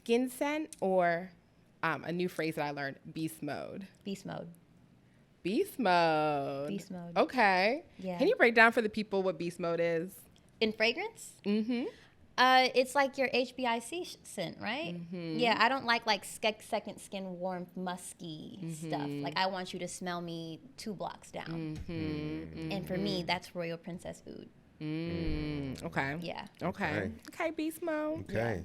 skin scent or a new phrase that I learned, beast mode? Beast mode. Beast mode. Beast mode. Okay. Yeah. Can you break down for the people what beast mode is? In fragrance? Mm-hmm. It's like your HBIC scent, right? Mm-hmm. Yeah, I don't like second skin warmth, musky stuff. Like, I want you to smell me 2 blocks down. Mm-hmm. And for me, that's Royal Princess Oud. Okay. Yeah. Okay. Okay, beast mode. Okay.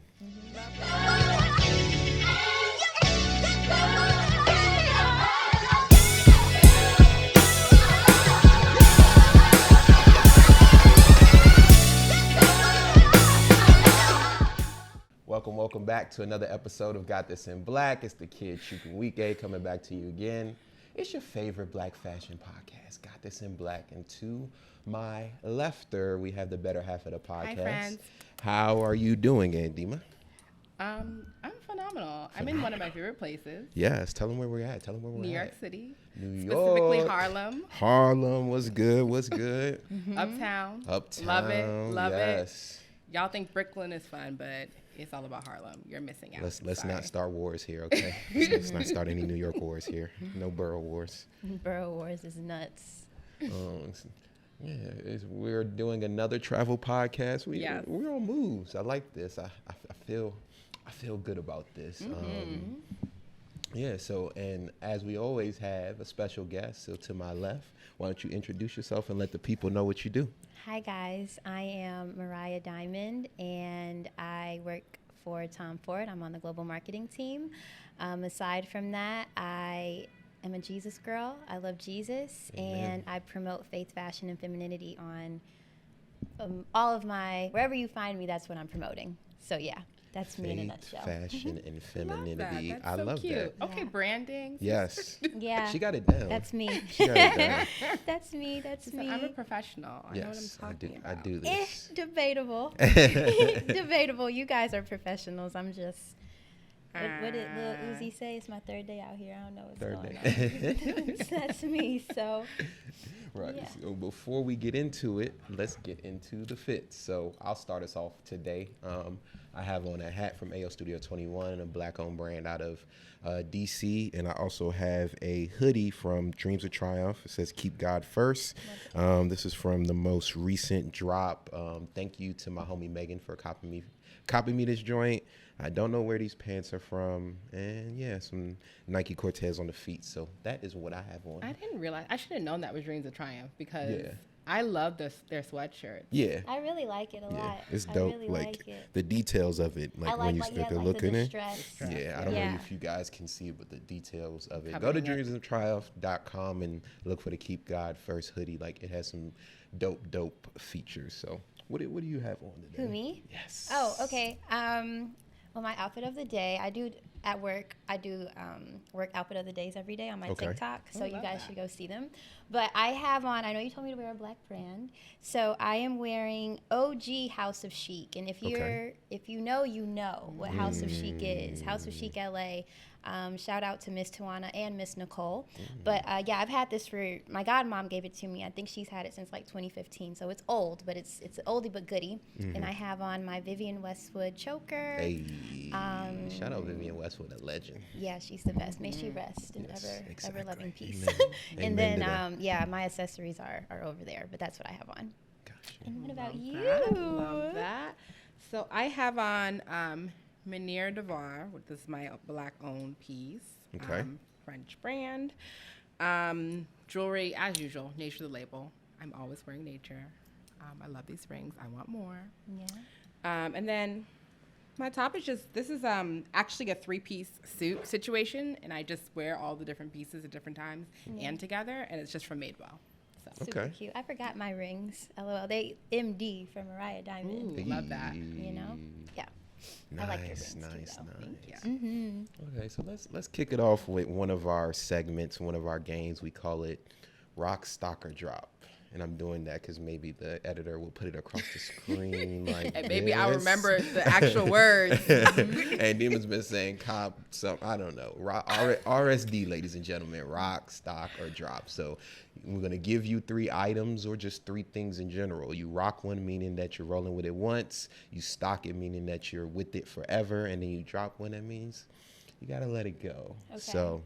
Welcome back to another episode of Got This in Black. It's the kid Chic and Weekday coming back to you again. It's your favorite black fashion podcast, Got This in Black. And to my lefter, we have the better half of the podcast. Hi, friends. How are you doing, Andima? I'm phenomenal. I'm in one of my favorite places. Yes, tell them where we're at. New York City. New Specifically York. Harlem. Harlem, what's good? Uptown. Uptown. Love it. Yes. Y'all think Brooklyn is fun, but it's all about Harlem. You're missing out. Let's not start wars here, okay? Let's not start any New York wars here. No borough wars. Borough Wars is nuts. We're doing another travel podcast. Yes. We're on moves. I like this. I feel good about this. So, and as we always have a special guest, so to my left, why don't you introduce yourself and let the people know what you do? Hi, guys. I am Mariah Diamond, and I work for Tom Ford. I'm on the global marketing team. Aside from that, I am a Jesus girl. I love Jesus. Amen. And I promote faith, fashion, and femininity on all of my, wherever you find me, that's what I'm promoting. So, yeah. That's me in a nutshell. Fashion, and femininity. That's I so love cute. that. Okay, branding. Yes. Yeah. She got it down. That's me. She got it down. That's me. I'm a professional. I know what Yes, I'm talking about. I do this. Debatable. Debatable. You guys are professionals. I'm just. What did Lil Uzi say? It's my third day out here. I don't know what's going on. That's me. So. Right. Yeah. So before we get into it, let's get into the fits. So I'll start us off today. I have on a hat from AO Studio 21, a black-owned brand out of DC, and I also have a hoodie from Dreams of Triumph. It says "Keep God First." This is from the most recent drop. Thank you to my homie Megan for copying me this joint. I don't know where these pants are from, and yeah, some Nike Cortez on the feet. So that is what I have on. I didn't realize. I should have known that was Dreams of Triumph because I love their sweatshirts. Yeah. I really like it a lot. It's dope. I really like it. the details of it, like when you start to look in it. Yeah, I don't know if you guys can see it, but the details of it. Go to dreamsoftriumph.com and look for the Keep God First hoodie. Like it has some dope features. So what do you have on today? Who, me? Yes. Oh, okay. Well, my outfit of the day, I do at work. I do work outfit of the days every day on my TikTok, so you guys should go see them. But I have on. I know you told me to wear a black brand, so I am wearing OG House of Chic. And if you know what House of Chic is. House of Chic LA. Shout out to Miss Tawana and Miss Nicole. But yeah, I've had this for, my godmom gave it to me. I think she's had it since like 2015. So it's old, but it's an oldie but goodie. And I have on my Vivienne Westwood choker. Hey, shout out Vivienne Westwood, a legend. Yeah, she's the best. May she rest in ever loving peace. Amen And then yeah, my accessories are over there, but that's what I have on. Gotcha. And what about you? Love that. So I have on Maniere De Voir, which is my black-owned piece. Okay. French brand. Jewelry, as usual, Knature the label. I'm always wearing Knature. I love these rings. I want more. Yeah. And then my top is this is actually a 3-piece suit situation, and I just wear all the different pieces at different times and together, and it's just from Madewell. So. Super cute. I forgot my rings. LOL. They MD from Mariah Diamond. Ooh, love that. You know? Yeah. Nice, I like your rings nice. too, though. Thank you. Mm-hmm. Okay, so let's kick it off with one of our segments, one of our games. We call it Rock, Stock, or Drop. and I'm doing that because maybe the editor will put it across the screen like And maybe I'll this. remember the actual words. And Demon's been saying cop some, I don't know, RSD, ladies and gentlemen, rock, stock, or drop. So we're going to give you 3 items or just 3 things in general. You rock one, meaning that you're rolling with it once. You stock it, meaning that you're with it forever. And then you drop one, that means you got to let it go. Okay. So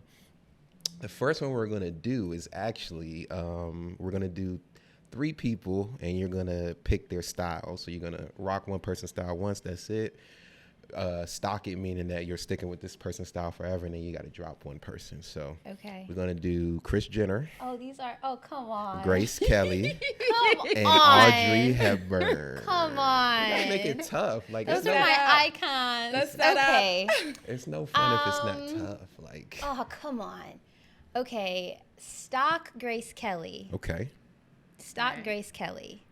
the first one we're going to do is actually, we're going to do 3 people, and you're going to pick their style. So you're going to rock one person's style once, that's it. Stock it, meaning that you're sticking with this person's style forever, and then you got to drop one person. So Okay. we're going to do Kris Jenner, Come on. Grace Kelly, Come and on. Audrey Hepburn. Come on. You gotta make it tough. Like, Those it's are no, my up. icons. Let's set up. Okay. it's no fun if it's not tough. Like, Oh, come on. Okay. Stock Grace Kelly. okay. Stock Right. Grace Kelly.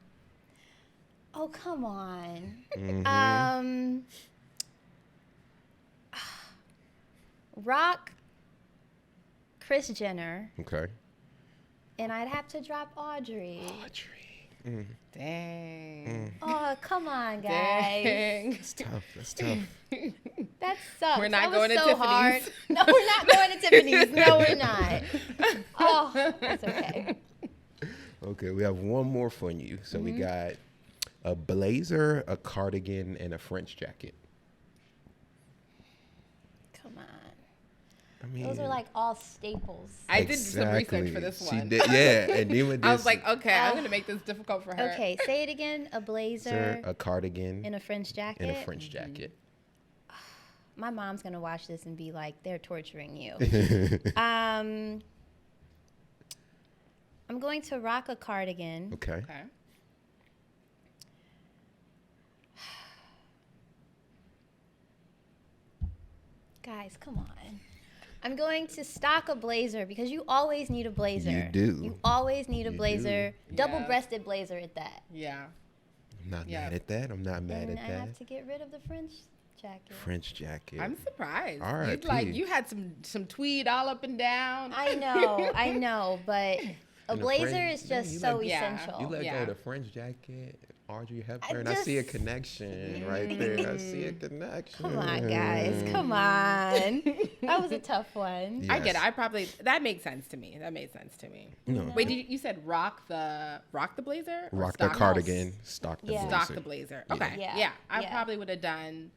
Oh, come on. Mhm. Rock Kris Jenner, Okay. and I'd have to drop Audrey. Audrey. Dang. Oh, come on, guys. Dang. That's tough. That's tough. That sucks. We're not That was going to so Tiffany's. hard. No, we're not going to Tiffany's. No, we're not. Oh, that's okay. Okay, we have one more for you. So we got a blazer, a cardigan, and a French jacket. Come on. I mean, Those are like all staples. I did some research for this She one. did, yeah. And Nima did. I was like, okay, I'm going to make this difficult for her. Okay, say it again. A blazer a cardigan and a French jacket. and a French jacket. My mom's going to watch this and be like, they're torturing you. I'm going to rock a cardigan. Okay. Okay. Guys, come on. I'm going to stock a blazer because you always need a blazer. You do. You always need a You blazer. do. Double-breasted blazer at that. Yeah. I'm not Yeah. mad at that. I'm not mad And at I that. have to get rid of the French jacket. French jacket. I'm surprised. All You, right, like P. you had some tweed all up and down. I know, but a And the blazer French- is man, just you so let- Yeah. essential. You let go Yeah. of the French jacket, Audrey Hepburn. I see a just- connection right there. I see a connection. Come on, guys. Come on. That was a tough one. Yeah. I get Yes. it. That makes sense to me. That made sense to me. No. Wait, you said rock the blazer? Or Rock the stock? cardigan, stock the Yeah. blazer. Stock the blazer. Yeah. Okay. Yeah. Yeah. I Yeah. probably would have done.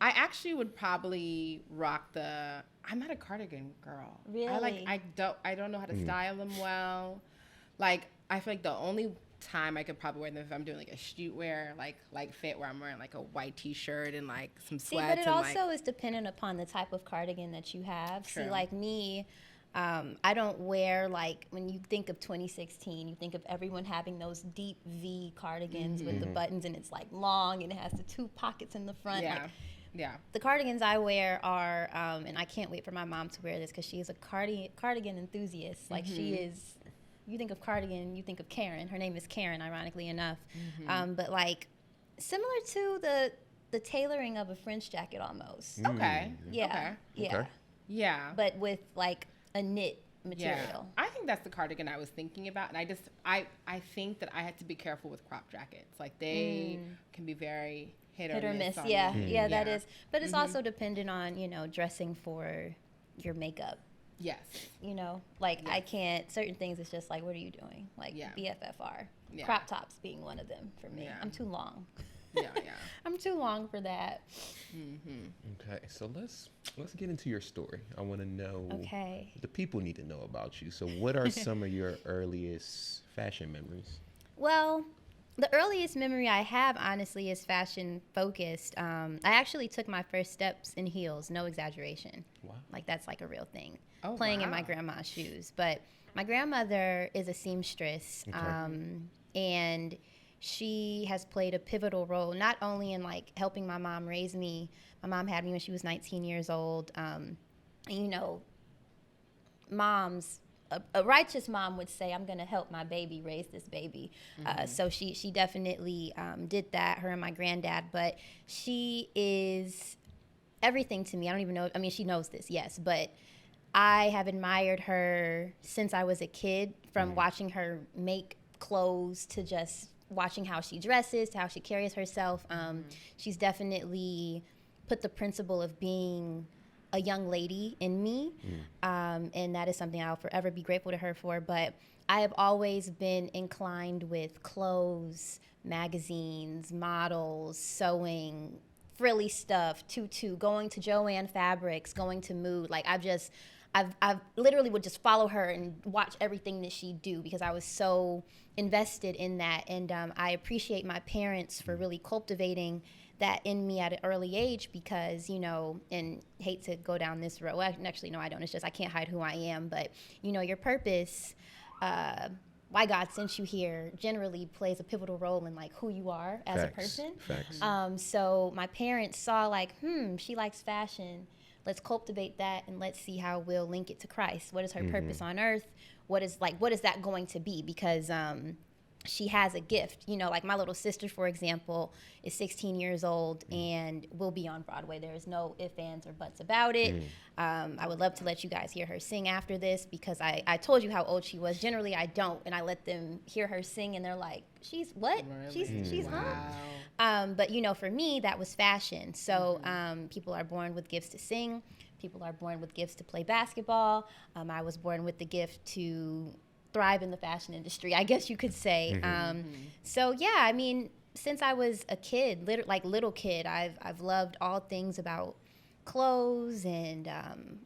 I actually would probably rock the. I'm not a cardigan girl. Really? I don't know how to style them well. Like I feel like the only time I could probably wear them if I'm doing like a shoot wear, like fit where I'm wearing like a white t-shirt and like some See, sweats. but it and, also like, is dependent upon the type of cardigan that you have. See, True. like me, I don't wear like when you think of 2016, you think of everyone having those deep V cardigans with the buttons and it's like long and it has the 2 pockets in the front. yeah. Like, Yeah. the cardigans I wear are, and I can't wait for my mom to wear this because she is a cardigan enthusiast. Like she is, you think of cardigan, you think of Karen. Her name is Karen, ironically enough. But like similar to the tailoring of a French jacket almost. Okay. Yeah, Okay. yeah. Okay. Yeah. But with like a knit Yeah, material. I think that's the cardigan I was thinking about, and I think that I had to be careful with crop jackets. Like they can be very hit or miss. on Yeah, me. yeah, that is. But it's also dependent on dressing for your makeup. Yes. Like I can't certain things. It's just like, what are you doing? Like Yeah. BFFR, Yeah. crop tops being one of them for me. Yeah. I'm too long. Yeah. Yeah. I'm too long for that. Okay, so let's get into your story. I want to know. Okay. The people need to know about you. So, what are some of your earliest fashion memories? Well, the earliest memory I have, honestly, is fashion focused. I actually took my first steps in heels, no exaggeration. Wow. Like that's like a real thing. Oh, Playing in my wow. grandma's shoes. But my grandmother is a seamstress, Okay. and she has played a pivotal role not only in like helping my mom raise me. My mom had me when she was 19 years old. And, moms. A righteous mom would say, I'm going to help my baby raise this baby. So she definitely did that, her and my granddad. But she is everything to me. I don't even know. I mean, she knows this, yes. But I have admired her since I was a kid from watching her make clothes to just watching how she dresses, to how she carries herself. She's definitely put the principle of being a young lady in me, and that is something I'll forever be grateful to her for. But I have always been inclined with clothes, magazines, models, sewing, frilly stuff, tutu, going to Joanne Fabrics, going to Mood. Like I've literally would just follow her and watch everything that she do because I was so invested in that. And I appreciate my parents for really cultivating that in me at an early age because, you know, and hate to go down this road. Well, actually, no, I don't. It's just I can't hide who I am. But, you know, your purpose, why God sent you here, generally plays a pivotal role in, like, who you are as a person. Facts. So my parents saw, like, she likes fashion. Let's cultivate that and let's see how we'll link it to Christ. What is her purpose on earth? What is that going to be? Because she has a gift. You know, like my little sister, for example, is 16 years old and will be on Broadway. There is no ifs, ands, or buts about it. I would love to let you guys hear her sing after this because I told you how old she was. Generally, I don't, and I let them hear her sing, and they're like, she's what? Really? She's Wow. But, you know, for me, that was fashion. So people are born with gifts to sing. People are born with gifts to play basketball. I was born with the gift to thrive in the fashion industry, I guess you could say. So yeah, I mean, since I was a kid, little kid, I've loved all things about clothes and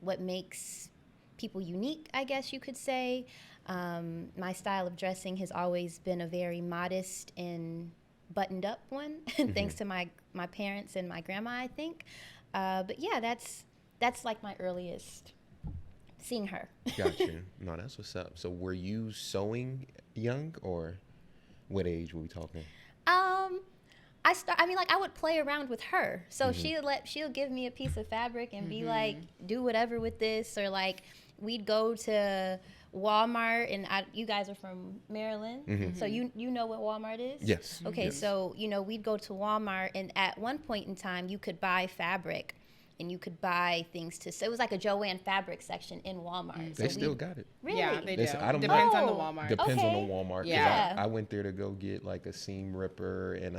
what makes people unique, I guess you could say. My style of dressing has always been a very modest and buttoned up one, thanks to my parents and my grandma, I think. But yeah, that's like my earliest seeing her. Gotcha. No, that's what's up. So were you sewing young, or what age were we talking? I would play around with her. So she'll give me a piece of fabric and be like, do whatever with this, or like we'd go to Walmart, and you guys are from Maryland, so you know what Walmart is? Yes. Okay, yes. so you know we'd go to Walmart, and at one point in time you could buy fabric and you could buy things so it was like a Joanne fabric section in Walmart. They still got it. Really? Yeah, they do. I don't Depends know. on the Walmart. Depends on Okay. the Walmart. 'Cause Yeah. I went there to go get like a seam ripper and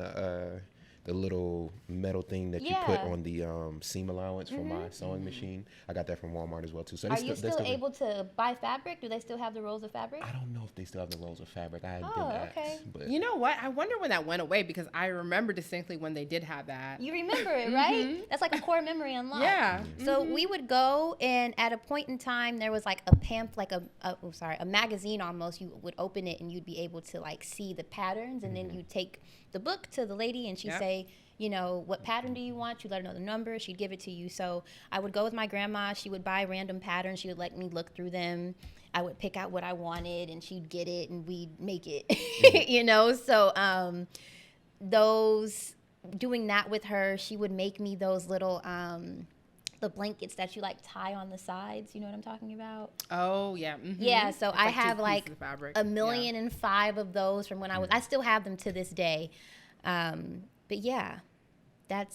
the little metal thing that you put on the seam allowance for my sewing machine. I got that from Walmart as well too. So Are you still able to buy fabric? Do they still have the rolls of fabric? I don't know if they still have the rolls of fabric. I didn't okay. ask. But You know what? I wonder when that went away because I remember distinctly when they did have that. You remember it, right? That's like a core memory unlocked. Yeah. So we would go, and at a point in time, there was like a pamphlet, a magazine almost. You would open it, and you'd be able to like see the patterns, and then you'd take the book to the lady, and she'd say, you know, what pattern do you want? You'd let her know the number. She'd give it to you. So I would go with my grandma. She would buy random patterns. She would let me look through them. I would pick out what I wanted, and she'd get it, and we'd make it, you know? So doing that with her, she would make me those little the blankets that you like tie on the sides. You know what I'm talking about? Oh, yeah. Yeah, so It's I like two have pieces like of fabric. 1,000,005 of those from when I still have them to this day. But yeah, that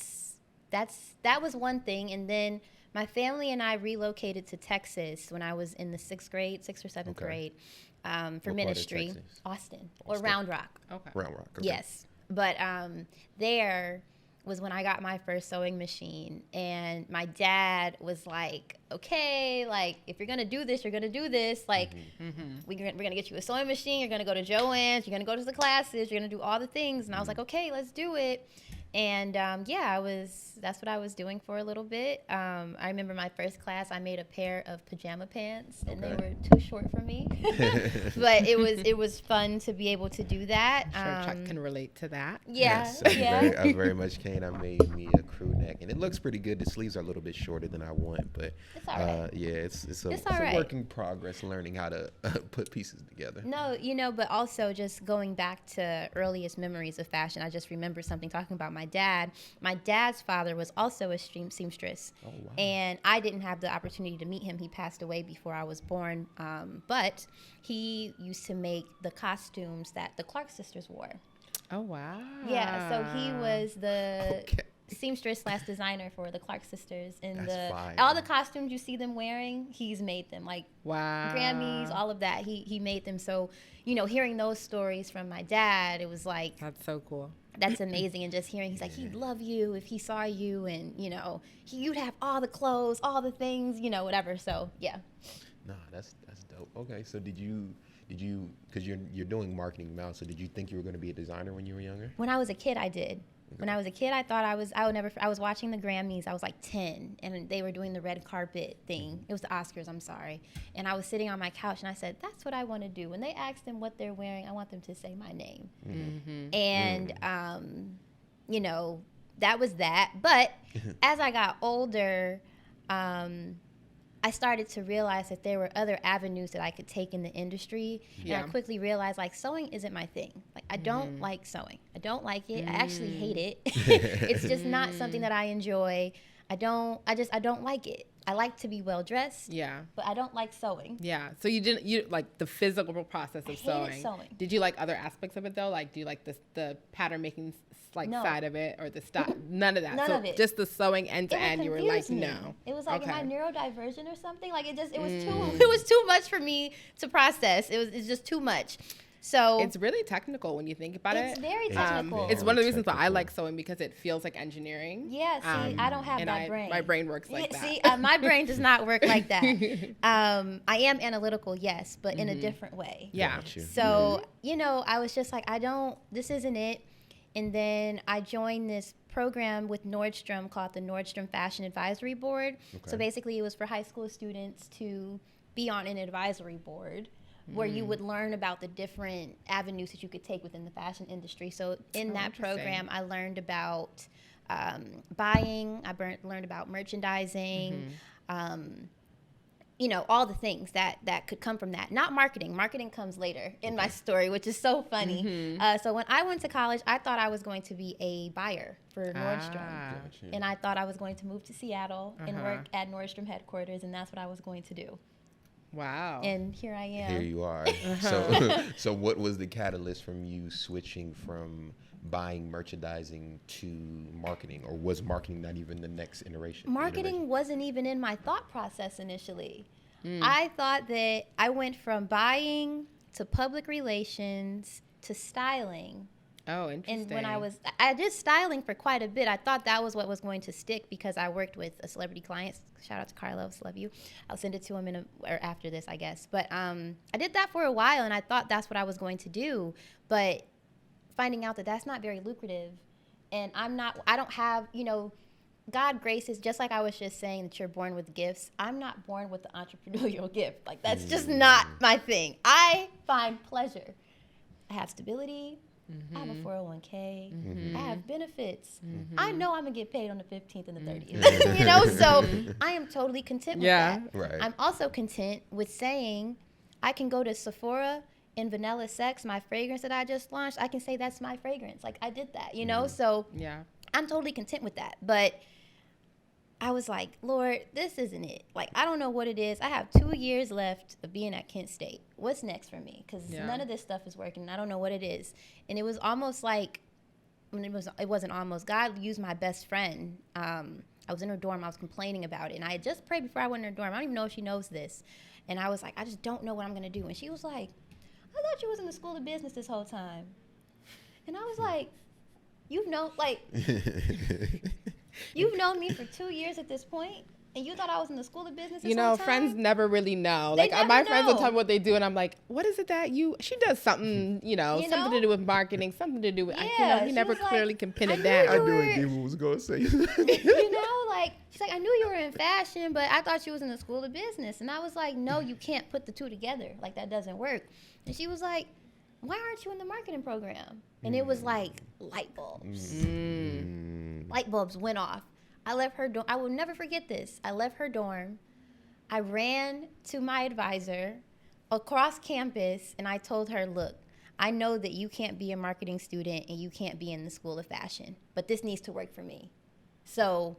was one thing. And then my family and I relocated to Texas when I was in the 6th or 7th grade for ministry. Austin or Round Rock. Okay. Round Rock. Okay. Yes. But there was when I got my first sewing machine, and my dad was like, okay, like if you're gonna do this, you're gonna do this. Like we're gonna get you a sewing machine, you're gonna go to Joann's, you're gonna go to the classes, you're gonna do all the things. And I was like, okay, let's do it. And that's what I was doing for a little bit. I remember my first class, I made a pair of pajama pants, and they were too short for me. But it was fun to be able to do that. Sure, Chuck can relate to that. Yeah, Yes, yeah. I very much can. I made me a crew neck, and it looks pretty good. The sleeves are a little bit shorter than I want, but It's all right. it's all a right. work in progress, learning how to put pieces together. No, but also just going back to earliest memories of fashion, I just remember something talking about my dad. My dad's father was also a seamstress. Oh, wow. And I didn't have the opportunity to meet him. He passed away before I was born. But he used to make the costumes that the Clark sisters wore. Oh, wow. Yeah, so he was the seamstress / designer for the Clark sisters, and That's fire. all the costumes you see them wearing, he's made them. Like Wow. Grammys, all of that, he made them. So, hearing those stories from my dad, it was like, That's so cool. that's amazing. And just hearing, he's like, he'd love you if he saw you, and you'd have all the clothes, all the things, whatever. So yeah. No, that's dope. Okay, so did you because you're doing marketing now, so did you think you were going to be a designer when you were younger? When I was a kid, I did. When I was a kid, I thought I was watching the Grammys. I was like 10, and they were doing the red carpet thing. It was the Oscars, I'm sorry. And I was sitting on my couch, and I said, that's what I want to do. When they ask them what they're wearing, I want them to say my name. Mm-hmm. And, that was that. But as I got older, I started to realize that there were other avenues that I could take in the industry. Yeah. And I quickly realized, like, sewing isn't my thing. Like, I don't like sewing. I don't like it. I actually hate it. It's just not something that I enjoy. I don't like it. I like to be well dressed. Yeah. But I don't like sewing. Yeah. So you like the physical process of hated sewing. Did you like other aspects of it though? Like, do you like the pattern making side of it, or the style? None of that. None of it. Just the sewing end to end. You were like, me. no. It was like, Okay. am I neurodivergent or something? Like it was too much for me to process. It's just too much. So it's really technical when you think about it. It's very technical. It's one of the reasons why I like sewing, because it feels like engineering. Yeah, see, I don't have that brain. My brain works like that. See, my brain does not work like that. I am analytical, yes, but in a different way. Yeah. So, I was just like, this isn't it. And then I joined this program with Nordstrom called the Nordstrom Fashion Advisory Board. Okay. So basically it was for high school students to be on an advisory board where you would learn about the different avenues that you could take within the fashion industry. So in that program, I learned about buying, learned about merchandising, all the things that could come from that. Not marketing. Marketing comes later in my story, which is so funny. So when I went to college, I thought I was going to be a buyer for Nordstrom. And I thought I was going to move to Seattle and work at Nordstrom headquarters, and that's what I was going to do. Wow. And here I am. Here you are. So what was the catalyst from you switching from buying merchandising to marketing, or was marketing not even the next iteration? Marketing wasn't even in my thought process initially. I thought that I went from buying to public relations to styling. Oh, interesting. And when I did styling for quite a bit. I thought that was what was going to stick because I worked with a celebrity client. Shout out to Carlos, love you. I'll send it to him or after this, I guess. But I did that for a while, and I thought that's what I was going to do. But finding out that that's not very lucrative, and I don't have, God graces, just like I was just saying that you're born with gifts. I'm not born with the entrepreneurial gift. Like, that's just not my thing. I find pleasure. I have stability. I have a 401k. I have benefits. I know I'm going to get paid on the 15th and the 30th. So I am totally content with that. Right. I'm also content with saying I can go to Sephora and Vanilla Sex, my fragrance that I just launched, I can say that's my fragrance. Like, I did that, So yeah, I'm totally content with that. But I was like, Lord, this isn't it. Like, I don't know what it is. I have 2 years left of being at Kent State. What's next for me? Because none of this stuff is working, and I don't know what it is. And it was almost like, it wasn't almost. God used my best friend. I was in her dorm. I was complaining about it. And I had just prayed before I went in her dorm. I don't even know if she knows this. And I was like, I just don't know what I'm going to do. And she was like, I thought you was in the school of business this whole time. And I was like, you've known me for 2 years at this point, and you thought I was in the school of business this whole time? Friends never really know. They Like, never my friends will know. tell me what they do, and I'm like, what is it that she does something, something to do with marketing, something to do with, Yeah, he she never was like, clearly can pin I it knew down. you I knew were- what Gabriel was going to say. She's like, I knew you were in fashion, but I thought you was in the school of business. And I was like, no, you can't put the two together. Like, that doesn't work. And she was like, why aren't you in the marketing program? And it was like light bulbs. Light bulbs went off. I left her dorm. I will never forget this. I left her dorm. I ran to my advisor across campus, and I told her, look, I know that you can't be a marketing student and you can't be in the school of fashion, but this needs to work for me. So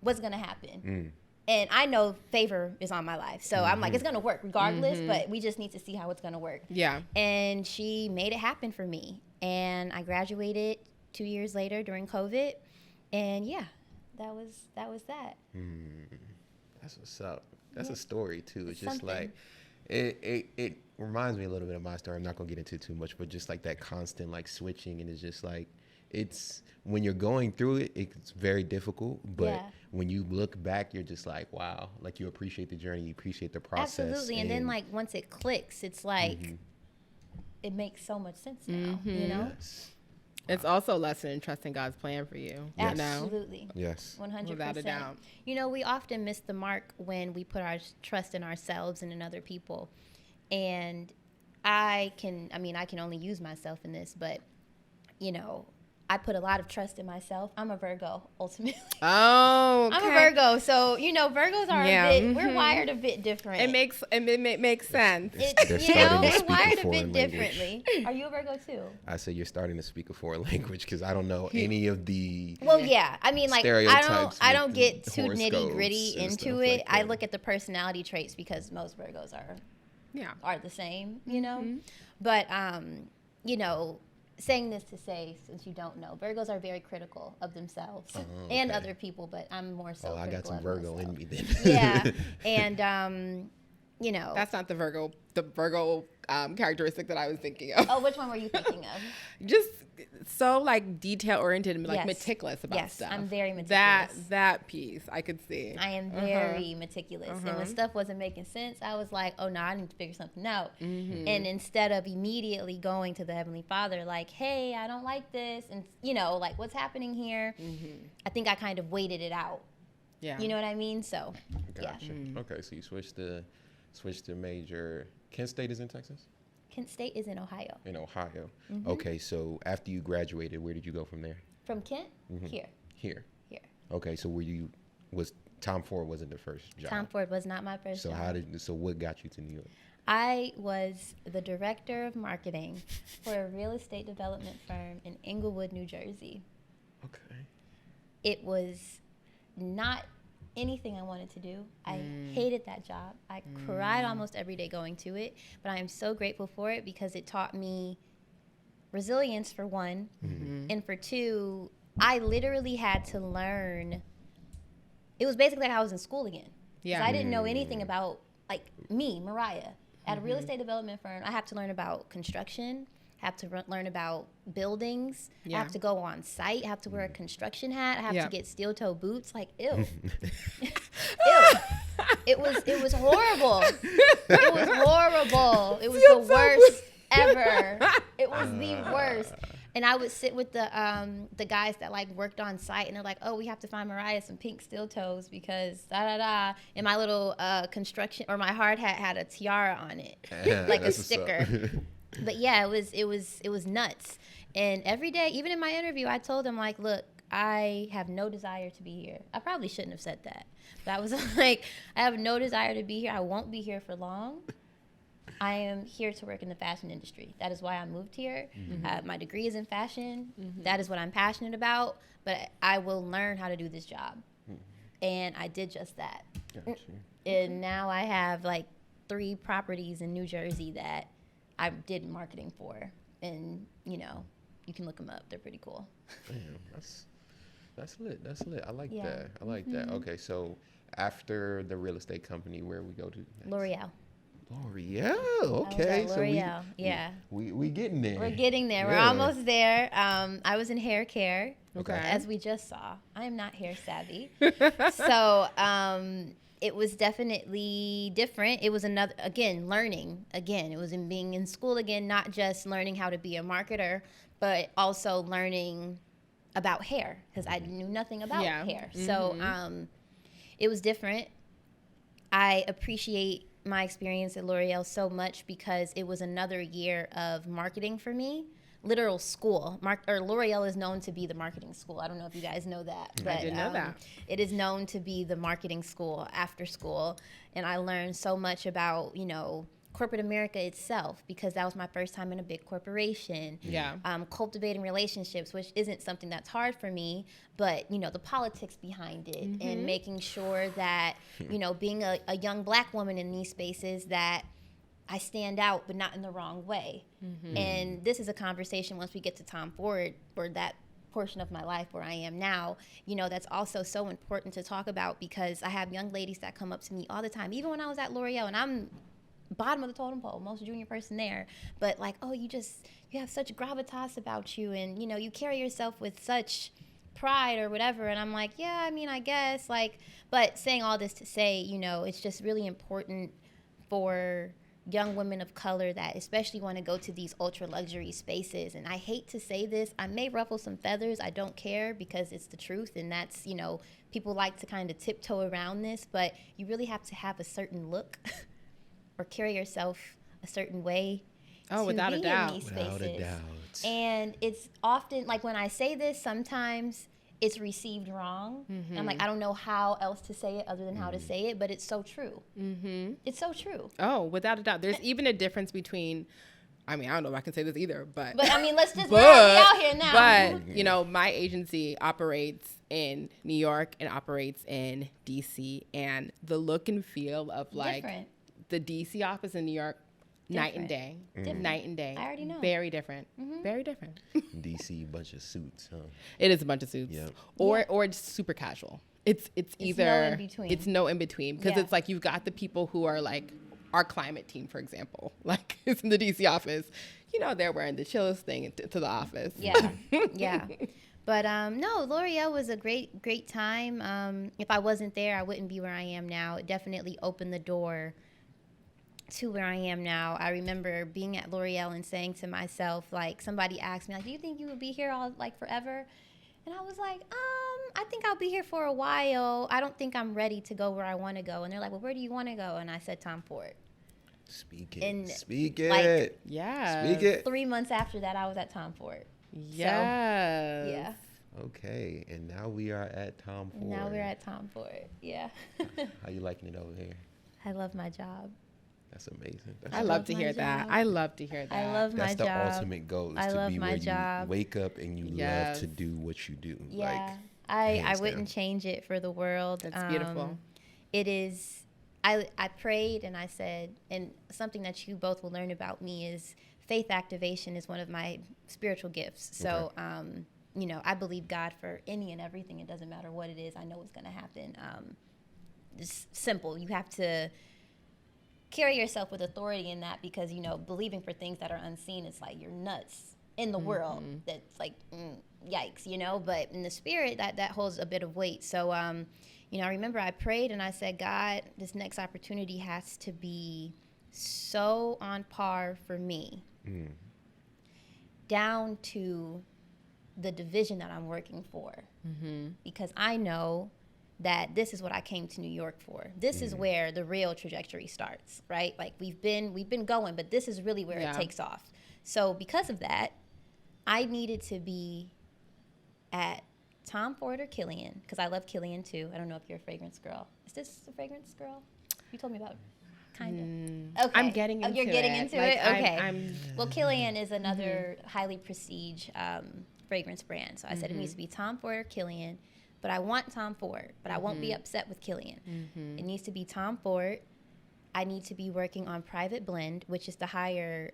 what's going to happen? And I know favor is on my life. So I'm like, it's going to work regardless, but we just need to see how it's going to work. Yeah. And she made it happen for me. And I graduated 2 years later during COVID. And yeah, that was that. That's what's up. That's a story too. It's just something. like it reminds me a little bit of my story. I'm not gonna get into too much, but just like that constant like switching, and it's just like it's when you're going through it, it's very difficult. But when you look back, you're just like, wow, like you appreciate the journey, you appreciate the process. Absolutely. And then like once it clicks, it's like it makes so much sense now. You know. Yes. It's also a lesson in trusting God's plan for you. Yes. You know? Absolutely. Yes. 100%. Without a doubt. You know, we often miss the mark when we put our trust in ourselves and in other people. And I can only use myself in this, but, you know, I put a lot of trust in myself. I'm a Virgo, ultimately. Oh, okay. I'm a Virgo, so you know Virgos are a bit. We're wired a bit different. It makes sense. They're You know, starting to we're speak wired a a foreign bit language. differently. Are you a Virgo too? I say you're starting to speak a foreign language because I don't know any of the. Well, yeah. I mean, like Stereotypes I don't with get the too nitty horoscopes gritty and into stuff it. like I that. look at the personality traits because most Virgos are the same. You know, Mm-hmm. but you know. Saying this to say, since you don't know, Virgos are very critical of themselves and okay. other people, but I'm more so. Oh, I got critical some of Virgo myself. in me then. Yeah, and you know. That's not the Virgo characteristic that I was thinking of. Oh, which one were you thinking of? Just so like detail oriented and like Yes. meticulous about Yes, stuff. I'm very meticulous. That piece I could see. I am very meticulous. And when stuff wasn't making sense, I was like, oh, no, I need to figure something out. And instead of immediately going to the Heavenly Father, like, hey, I don't like this. And, you know, like, what's happening here? I think I kind of waited it out. Yeah. You know what I mean? So, Gotcha. Okay, so you switched to major. Kent State is in Texas? Kent State is in Ohio. In Ohio. Okay, so after you graduated, where did you go from there? From Kent? Here. Here. Here. Okay, so Tom Ford wasn't the first job. Tom Ford was not my first So job. so what got you to New York? I was the director of marketing for a real estate development firm in Englewood, New Jersey. Okay. It was not anything I wanted to do. I hated that job. I cried almost every day going to it, but I am so grateful for it because it taught me resilience for one, and for two, I literally had to learn. It was basically like I was in school again. 'Cause Yeah. I didn't know anything about, like, me, Mariah. At a real estate development firm, I have to learn about construction, have to learn about buildings, I have to go on site, have to wear a construction hat, I have to get steel toe boots. Like, ew. Ew. It was horrible. It was horrible. It was the worst ever. It was the worst. And I would sit with the guys that like worked on site, and they're like, "Oh, we have to find Mariah some pink steel toes because da da da." And my little construction or my hard hat had a tiara on it, like a sticker. But yeah, it was nuts. And every day, even in my interview, I told them like, "Look, I have no desire to be here." I probably shouldn't have said that, but I was like, "I have no desire to be here. I won't be here for long. I am here to work in the fashion industry. That is why I moved here. My degree is in fashion. That is what I'm passionate about. But I will learn how to do this job." And I did just that. Gotcha. And now I have like 3 properties in New Jersey that I did marketing for. And, you know, you can look them up. They're pretty cool. Damn, that's lit. That's lit. I like Yeah. that. I like that. Okay, so after the real estate company, where we go to next? L'Oreal. L'Oreal. I was Okay, at so L'Oreal. we getting there. We're getting there. We're Yeah. almost there. I was in hair care, Okay. as we just saw. I am not hair savvy. So it was definitely different. It was learning. Again, it was in being in school again, not just learning how to be a marketer, but also learning about hair because I knew nothing about hair. So it was different. I appreciate my experience at L'Oreal so much because it was another year of marketing for me. Literal school. L'Oreal is known to be the marketing school. I don't know if you guys know that. But, I didn't know that. It is known to be the marketing school after school. And I learned so much about, you know, corporate America itself because that was my first time in a big corporation. Yeah. Cultivating relationships, which isn't something that's hard for me, but, you know, the politics behind it and making sure that, you know, being a young black woman in these spaces that I stand out, but not in the wrong way. And this is a conversation once we get to Tom Ford, or that portion of my life where I am now, you know, that's also so important to talk about, because I have young ladies that come up to me all the time, even when I was at L'Oreal, and I'm bottom of the totem pole, most junior person there, but like, oh, you have such gravitas about you, and, you know, you carry yourself with such pride or whatever. And I'm like, yeah, I mean, I guess, like, but saying all this to say, you know, it's just really important for young women of color that especially want to go to these ultra luxury spaces. And I hate to say this, I may ruffle some feathers, I don't care, because it's the truth, and that's, you know, people like to kind of tiptoe around this, but you really have to have a certain look or carry yourself a certain way to without be a doubt. in these spaces. Without a doubt. And it's often, like, when I say this, sometimes it's received wrong. Mm-hmm. And I'm like, I don't know how else to say it other than how to say it, but it's so true. Mm-hmm. It's so true. Oh, without a doubt. There's even a difference between, I mean, I don't know if I can say this either, but I mean, let's just, we're out here now. But, you know, my agency operates in New York and operates in DC, and the look and feel of, like, Different. the DC office in New York, night and day. Different. Night and day. I already know. Very different. Mm-hmm. Very different. DC, bunch of suits, huh? It is a bunch of suits. Yep. Or it's super casual. It's either no in between. It's no in between, because Yeah. it's like you've got the people who are like our climate team, for example, like it's in the DC office. You know, they're wearing the chillest thing to the office. Yeah, yeah. But no, L'Oreal was a great time. If I wasn't there, I wouldn't be where I am now. It definitely opened the door to where I am now. I remember being at L'Oreal and saying to myself, like, somebody asked me, like, do you think you would be here all, like, forever? And I was like, I think I'll be here for a while. I don't think I'm ready to go where I want to go. And they're like, well, where do you want to go? And I said, Tom Ford. Speak it. And, Speak it. like, Yeah. Speak it. 3 months after that, I was at Tom Ford. Yes. So, yeah. Okay, and now we are at Tom Ford. Now we're at Tom Ford. Yeah. How you liking it over here? I love my job. That's amazing. That's I love to hear that. I love to hear that. I love my That's job. the ultimate goal, is I to love be my where job. you wake up and you Yes. love to do what you do. Yeah. Like, I hands wouldn't down. change it for the world. That's beautiful. It is, I prayed and I said, and something that you both will learn about me is faith activation is one of my spiritual gifts. So, you know, I believe God for any and everything. It doesn't matter what it is. I know it's going to happen. It's simple. You have to carry yourself with authority in that, because, you know, believing for things that are unseen, it's like you're nuts in the world. That's like, yikes, you know, but in the spirit, that holds a bit of weight. So, you know, I remember I prayed and I said, God, this next opportunity has to be so on par for me, down to the division that I'm working for, because I know that this is what I came to New York for. This is where the real trajectory starts, right? Like, we've been going, but this is really where it takes off. So because of that, I needed to be at Tom Ford or Killian, because I love Killian too. I don't know if you're a fragrance girl. Is this a fragrance girl? You told me about kind of. Okay. I'm getting into it. You're getting into Like, it? Okay. I'm Well, Killian is another highly prestige fragrance brand. So I said it needs to be Tom Ford or Killian, but I want Tom Ford, but I won't be upset with Killian. It needs to be Tom Ford. I need to be working on private blend, which is the higher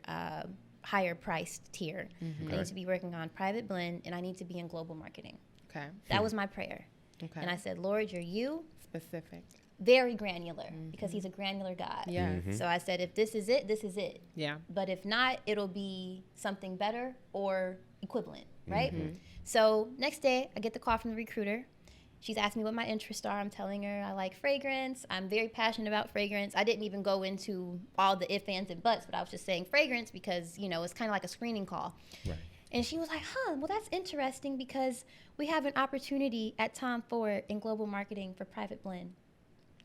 priced tier. I need to be working on private blend, and I need to be in global marketing. okay. That was my prayer. Okay. And I said, Lord, you're you. Specific. Very granular, because he's a granular God. Yeah. So I said, if this is it, this is it. Yeah. But if not, it'll be something better or equivalent, right? So next day, I get the call from the recruiter. She's asking me what my interests are. I'm telling her I like fragrance. I'm very passionate about fragrance. I didn't even go into all the ifs, ands, and buts, but I was just saying fragrance because, you know, it's kind of like a screening call. Right. And she was like, well, that's interesting, because we have an opportunity at Tom Ford in global marketing for private blend.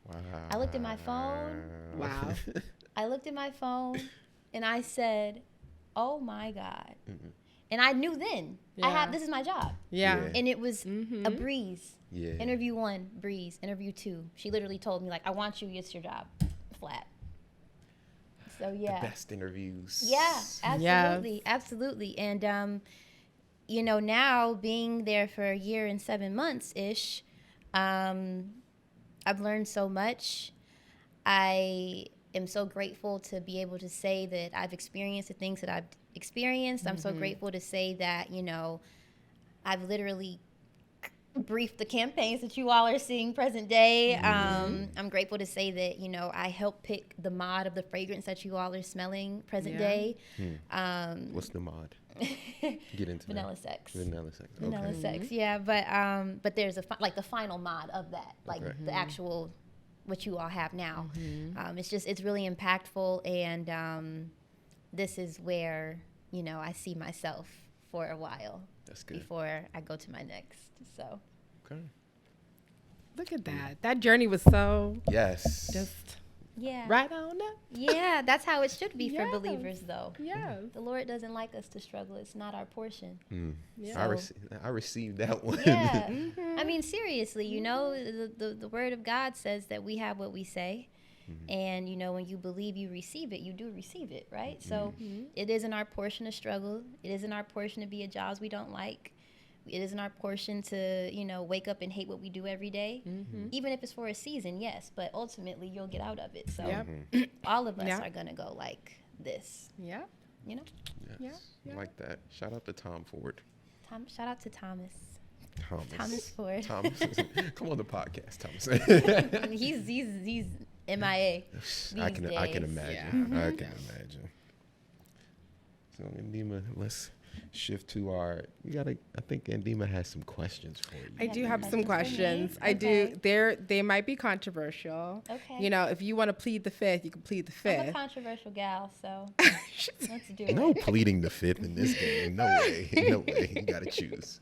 Wow. I looked at my phone. Wow. I looked at my phone and I said, oh my God. And I knew then, this is my job. Yeah. Yeah. And it was a breeze. Yeah. Interview 1, breeze. Interview 2, she literally told me, like, I want you, it's your job. Flat. So, yeah. The best interviews. Yeah, absolutely. Absolutely. And, you know, now being there for a year and 7 months-ish, I've learned so much. I am so grateful to be able to say that I've experienced the things that I've experienced. I'm so grateful to say that, you know, I've literally briefed the campaigns that you all are seeing present day. I'm grateful to say that, I helped pick the mod of the fragrance that you all are smelling present day. What's the mod? Get into Vanilla Sex. Vanilla Sex. Okay. Vanilla Sex, yeah. But there's the final mod of that, the actual what you all have now. It's really impactful, and this is where I see myself for a while. That's good. Before I go to my next. So. Okay. Look at that. That journey was so just right on up. Yeah, that's how it should be for believers, though. Yeah. The Lord doesn't like us to struggle. It's not our portion. Yeah. I received that one. Yeah. I mean, seriously, the Word of God says that we have what we say. And, when you believe you receive it, you do receive it, right? So it isn't our portion to struggle. It isn't our portion to be at jobs we don't like. It isn't our portion to, wake up and hate what we do every day. Even if it's for a season, yes. But ultimately, you'll get out of it. So all of us are going to go like this. Yeah. Yes. Yeah. I like that. Shout out to Tom Ford. Shout out to Thomas. Thomas Ford. Thomas. Come on the podcast, Thomas. he's MIA. I can imagine. Yeah. I can imagine. So Ndima, let's shift to our. I think Ndima has some questions for you. I do have some questions. Okay. I do. They might be controversial. Okay. If you want to plead the fifth, you can plead the fifth. I'm a controversial gal, so let's do it. No pleading the fifth in this game. No way. No way. You gotta choose.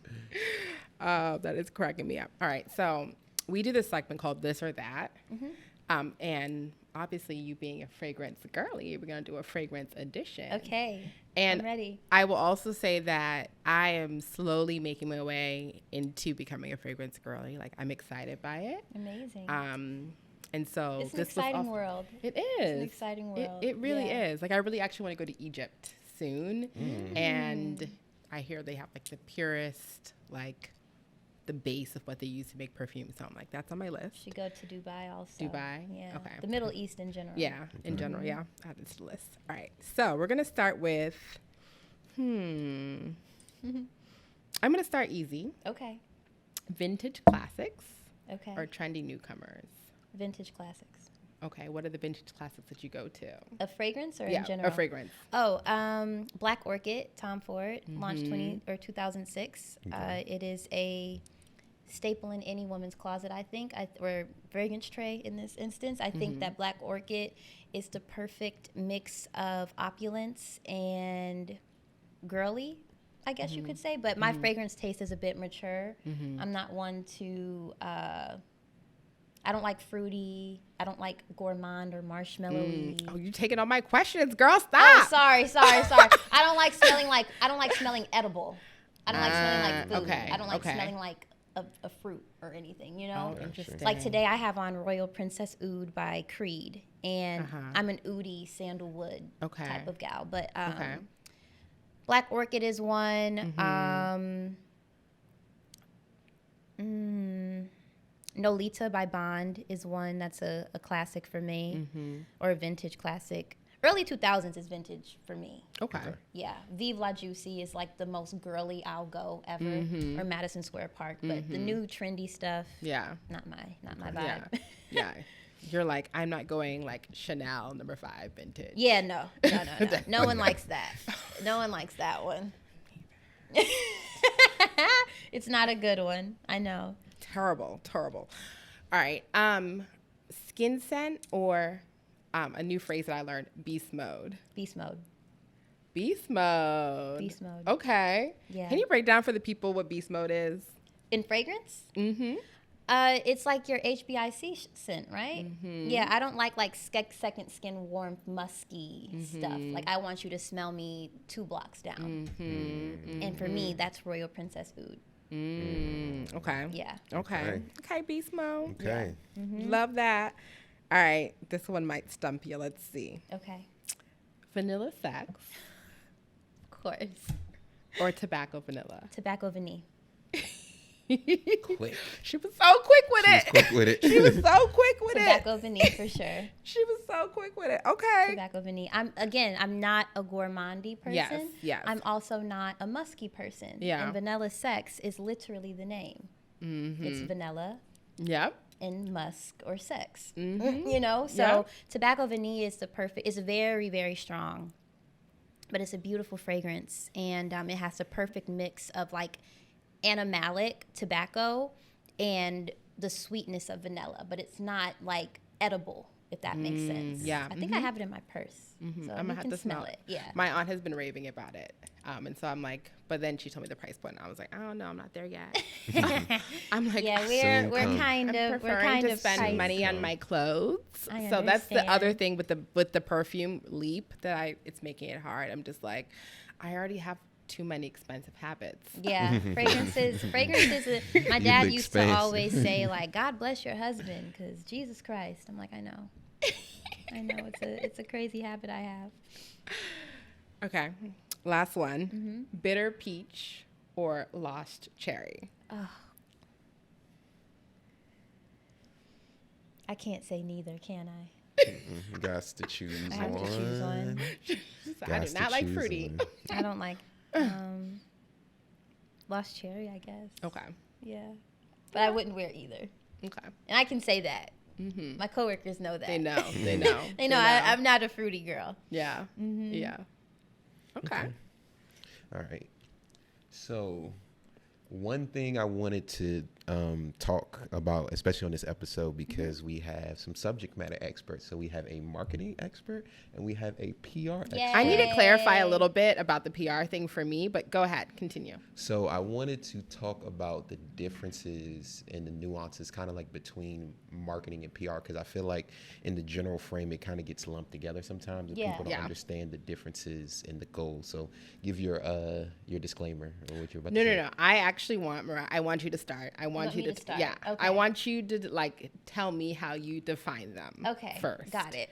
That is cracking me up. All right, so we do this segment called This or That. And obviously, you being a fragrance girly, we're going to do a fragrance edition. Okay. And I'm ready. I will also say that I am slowly making my way into becoming a fragrance girly. Like, I'm excited by it. Amazing. And so it's an exciting world. It is. It's an exciting world. It really is. Like, I really actually want to go to Egypt soon. And I hear they have, like, the purest, like, the base of what they use to make perfume. So I'm like, that's on my list. Should go to Dubai also. Dubai? Yeah. Okay. The Middle East in general. Yeah, in general, yeah. Add it to the list. All right. So we're going to start with, I'm going to start easy. Okay. Vintage classics Okay. or trendy newcomers? Vintage classics. Okay. What are the vintage classics that you go to? A fragrance or in general? A fragrance. Oh, Black Orchid, Tom Ford, launched 2006. Okay. It is a staple in any woman's closet, I think, or fragrance tray in this instance. I think that Black Orchid is the perfect mix of opulence and girly, I guess you could say. But my fragrance taste is a bit mature. I'm not one to... I don't like fruity. I don't like gourmand or marshmallowy. Oh, you taking all my questions, girl. Stop. Oh, sorry. I don't like smelling edible. I don't like smelling like food. Okay, I don't like okay. smelling like a fruit or anything, Oh, interesting. Like today I have on Royal Princess Oud by Creed, and I'm an oudie sandalwood type of gal. But Black Orchid is one. Nolita by Bond is one that's a classic for me, or a vintage classic. Early 2000s is vintage for me. Okay. Yeah. Vive La Juicy is like the most girly I'll go ever, or Madison Square Park. But the new trendy stuff, not my vibe. Yeah. You're like, I'm not going like Chanel No. 5 vintage. Yeah, no. No one likes that. No one likes that one. It's not a good one. I know. Terrible. All right. Skin scent or a new phrase that I learned, beast mode. Beast mode. Okay. Yeah. Can you break down for the people what beast mode is? In fragrance? It's like your HBIC scent, right? Yeah, I don't like second skin warmth, musky stuff. Like, I want you to smell me 2 blocks down. And for me, that's Royal Princess Oud. Okay. Yeah. Okay, beast mode. Okay. Yeah. Love that. All right, this one might stump you. Let's see. Okay. Vanilla sex Of course. or tobacco vanilla? Tobacco vanille. Quick. She was so quick with it. Quick with it. She was so quick with it. Tobacco vanille for sure. She was so quick with it. Okay. Tobacco vanilla. I'm not a gourmandy person. Yes. I'm also not a musky person. Yeah. And vanilla sex is literally the name. Mm-hmm. It's vanilla. Yep. And musk or sex. Mm-hmm. You know? So tobacco vanilla is it's very, very strong. But it's a beautiful fragrance. And it has a perfect mix of like animalic tobacco and the sweetness of vanilla. But it's not like edible, if that makes sense. Yeah. I think I have it in my purse. So I'm gonna have to smell it. Yeah. My aunt has been raving about it. And so I'm like, but then she told me the price point. And I was like, I don't know, I'm not there yet. I'm like, yeah, we're kind of spend pricey. money on my clothes. I So that's the other understand. thing with the perfume leap that it's making it hard. I'm just like, I already have too many expensive habits. Yeah, fragrances. My dad used to always say, like, God bless your husband, because Jesus Christ. I'm like, I know. It's a crazy habit I have. Okay, last one. Bitter peach or lost cherry. Oh. I can't say neither, can I? Got to choose I have to choose one. I do not like fruity. I don't like lost cherry, I guess. Okay. Yeah. But I wouldn't wear either. Okay. And I can say that. My coworkers know that. They know. They know. They know I'm not a fruity girl. Yeah. Yeah. Okay. All right. So one thing I wanted to talk about, especially on this episode, because we have some subject matter experts. So we have a marketing expert and we have a PR expert. I need to clarify a little bit about the PR thing for me, but go ahead, continue. So I wanted to talk about the differences and the nuances kind of like between marketing and PR, because I feel like in the general frame, it kind of gets lumped together sometimes and people don't understand the differences and the goals. So give your disclaimer or what you're about to say. No. I actually want, Mariah, I want you to start. I want you to start. Yeah. Okay. I want you to like tell me how you define them. Okay. First. Got it.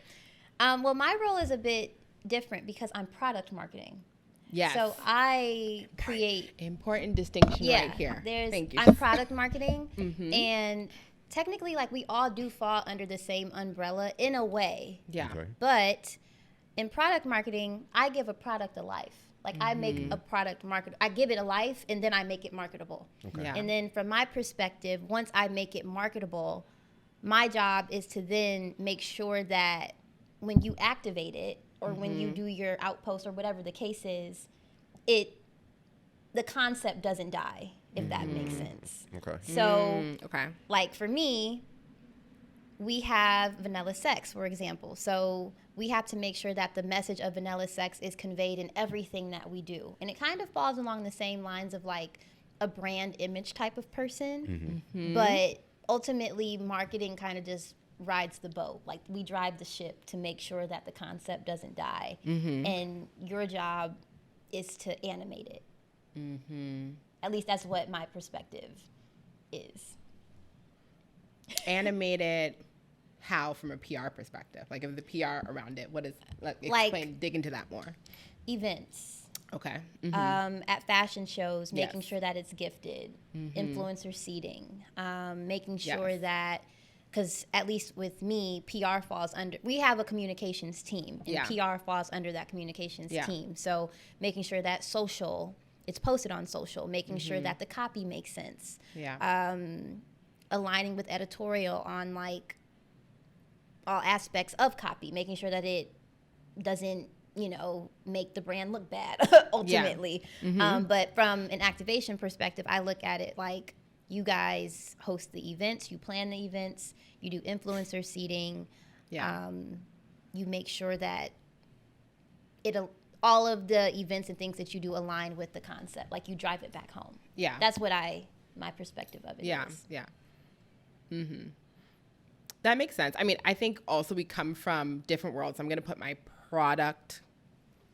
Well, my role is a bit different because I'm product marketing. Yes. So I create important distinction right here. Thank you. I'm product marketing, and technically, like, we all do fall under the same umbrella in a way. Yeah. Okay. But in product marketing, I give a product a life. Like, I make a product I give it a life, and then I make it marketable. Okay. Yeah. And then from my perspective, once I make it marketable, my job is to then make sure that when you activate it or when you do your outpost or whatever the case is, the concept doesn't die, if that makes sense. Okay. So, Okay. like, for me, we have vanilla sex, for example. So we have to make sure that the message of vanilla sex is conveyed in everything that we do. And it kind of falls along the same lines of like a brand image type of person. But ultimately, marketing kind of just rides the boat. Like, we drive the ship to make sure that the concept doesn't die. And your job is to animate it. At least that's what my perspective is. Animated how from a PR perspective? Like, if the PR around it, what is, explain, dig into that more. Events. Okay. At fashion shows, making Yes. sure that it's gifted, influencer seating, making sure that, because at least with me, PR falls under, we have a communications team, and PR falls under that communications team. So making sure that social, it's posted on social, making sure that the copy makes sense. Aligning with editorial on like all aspects of copy, making sure that it doesn't, make the brand look bad ultimately. But from an activation perspective, I look at it like, you guys host the events, you plan the events, you do influencer seating, you make sure that all of the events and things that you do align with the concept, like you drive it back home. Yeah. That's what my perspective of it is. Yeah. That makes sense. I mean, I think also we come from different worlds. I'm going to put my product,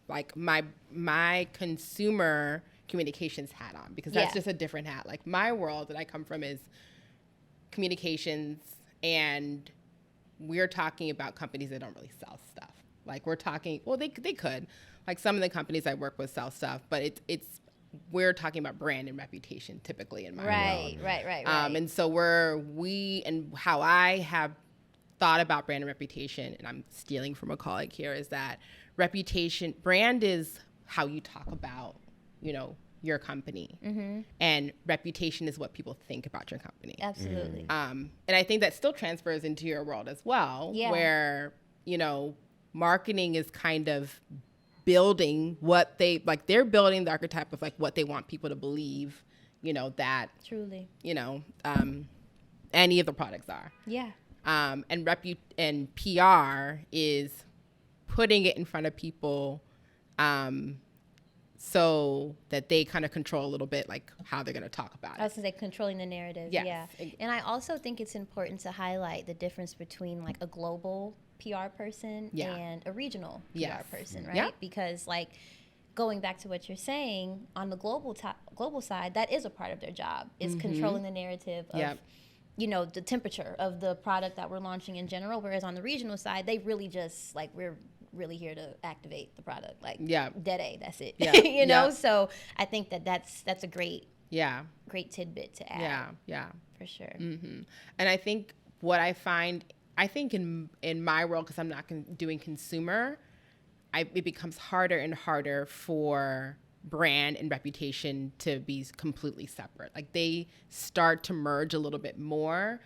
like my consumer communications hat on, because that's just a different hat. Like, my world that I come from is communications, and we're talking about companies that don't really sell stuff. Like, we're talking, well, they could. Like, some of the companies I work with sell stuff, but we're talking about brand and reputation typically in my world. Right. And so and how I have thought about brand and reputation, and I'm stealing from a colleague here, is that brand is how you talk about, your company. And reputation is what people think about your company. Absolutely. And I think that still transfers into your world as well, where, marketing is kind of building they're building the archetype of like what they want people to believe, that Truly, any of the products are. Yeah. And PR is putting it in front of people, so that they kind of control a little bit like how they're going to talk about it. I was going to say controlling the narrative. Yes. Yeah. And I also think it's important to highlight the difference between like a global PR person and a regional PR person, right? Yep. Because like going back to what you're saying, on the global side, that is a part of their job, is controlling the narrative of the temperature of the product that we're launching in general. Whereas on the regional side, they really just like, we're really here to activate the product, like dead A, that's it. So I think that's a great tidbit to add. For sure. And I think what I find, in my role, because I'm not doing consumer, it becomes harder and harder for brand and reputation to be completely separate. Like they start to merge a little bit more.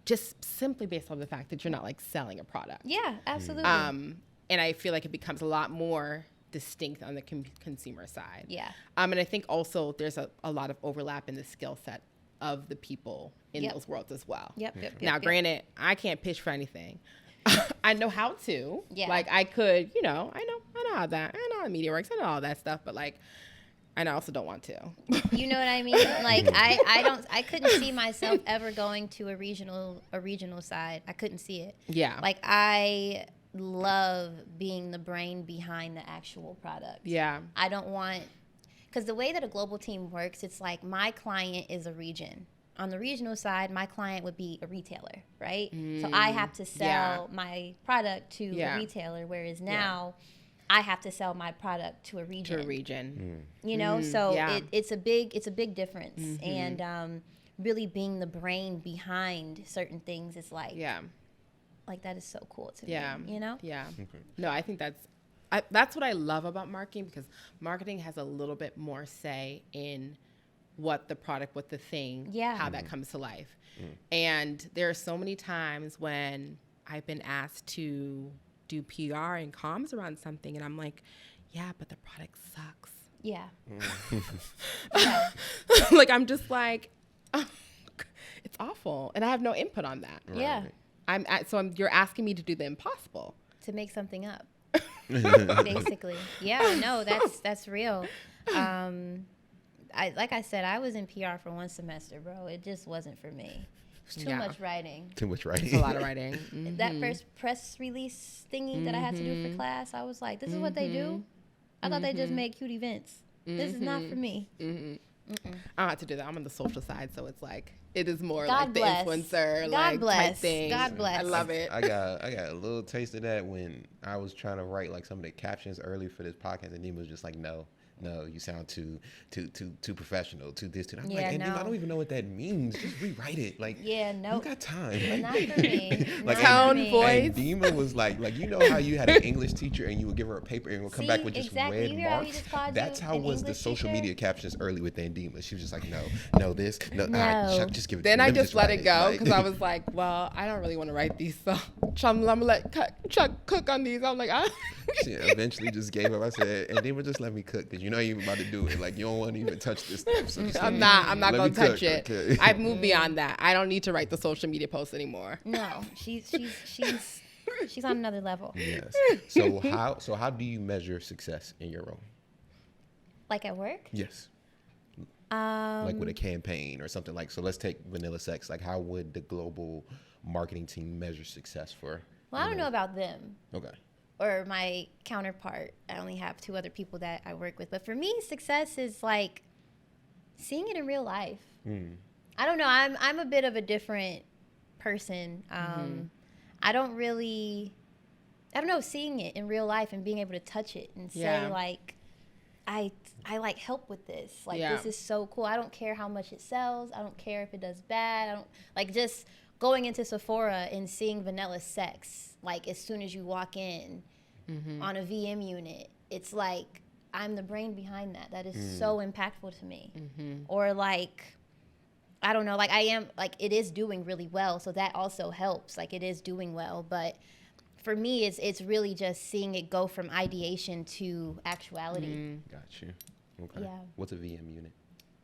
Just simply based on the fact that you're not like selling a product. Yeah, absolutely. And I feel like it becomes a lot more distinct on the consumer side. Yeah. And I think also there's a lot of overlap in the skill set of the people in those worlds as well. Now, granted, I can't pitch for anything. I know how to. Yeah. Like I could, I know how that. I know how media works. I know all that stuff, but like, and I also don't want to. You know what I mean? Like I couldn't see myself ever going to a regional side. I couldn't see it. Yeah. Like I love being the brain behind the actual product. Yeah. I don't want, because the way that a global team works, it's like my client is a region. On the regional side, my client would be a retailer, right? So I have to sell my product to a retailer, whereas now I have to sell my product to a region. So it's a big difference. And really being the brain behind certain things is like, like that is so cool to me, Yeah. No, I think that's what I love about marketing, because marketing has a little bit more say in what the product, what the thing, how that comes to life. And there are so many times when I've been asked to do PR and comms around something, and I'm like, yeah, but the product sucks. Yeah. Like, I'm just like, oh, it's awful. And I have no input on that. Right. Yeah. You're asking me to do the impossible. To make something up. Basically. Yeah, no, that's real. Like I said, I was in PR for one semester, bro. It just wasn't for me. It was too much writing. It's a lot of writing. That first press release thingy that I had to do for class, I was like, this is what they do? I thought they just made cute events. This is not for me. I don't have to do that. I'm on the social side, so it's like, it is more like the influencer type thing. God bless. I love it. I got a little taste of that when I was trying to write like some of the captions early for this podcast, and Nima was just like, no, you sound too professional, too this, too that. I'm like, Nima, I don't even know what that means. Just rewrite it. Like, you got time. Not for me. Like, tone, voice. And Nima was like, you know how you had an English teacher and you would give her a paper and it would come back with just red marks? That's how was the social media captions early with Dima. She was just like, no, this, no. Chuck, just give it then to me. I just let it go, because I was like, well, I don't really want to write these, so I'm going to let Chuck cook on these. I'm like, She eventually just gave up. I said, and Dima, just let me cook, because you know you're about to do it. Like, you don't want to even touch this stuff. So I'm not going to touch it. Okay. I've moved beyond that. I don't need to write the social media posts anymore. No, she's on another level. Yes. So how do you measure success in your role? Like at work? Yes. Like with a campaign or something like. So let's take Vanilla Sex. Like, how would the global marketing team measure success for? Well, I don't know about them. Okay. Or my counterpart. I only have 2 other people that I work with. But for me, success is like seeing it in real life. I don't know. I'm a bit of a different person. I don't know, seeing it in real life and being able to touch it and say like, I like help with this. Like, this is so cool. I don't care how much it sells. I don't care if it does bad. I don't, like, just going into Sephora and seeing Vanilla Sex, like as soon as you walk in on a VM unit, it's like I'm the brain behind that. That is so impactful to me. Or like, I don't know, like I am, like it is doing really well. So that also helps. Like it is doing well. But for me, it's really just seeing it go from ideation to actuality. Got you. Okay. Yeah. What's a VM unit?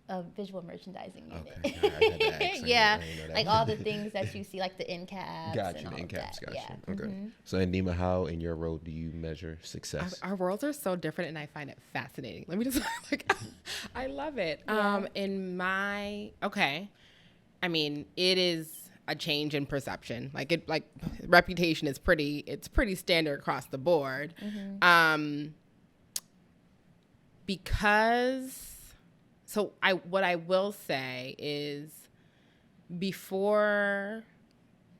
A visual merchandising unit. Okay. I had to ask. Yeah. I didn't know Like that. all the things that you see, like the end caps. Got you. And all End of caps. that. Got Yeah. you. Okay. So, Nima, how in your role do you measure success? Our worlds are so different, and I find it fascinating. Let me just I love it. I mean, it is a change in perception. Like reputation is pretty standard across the board. What I will say is, before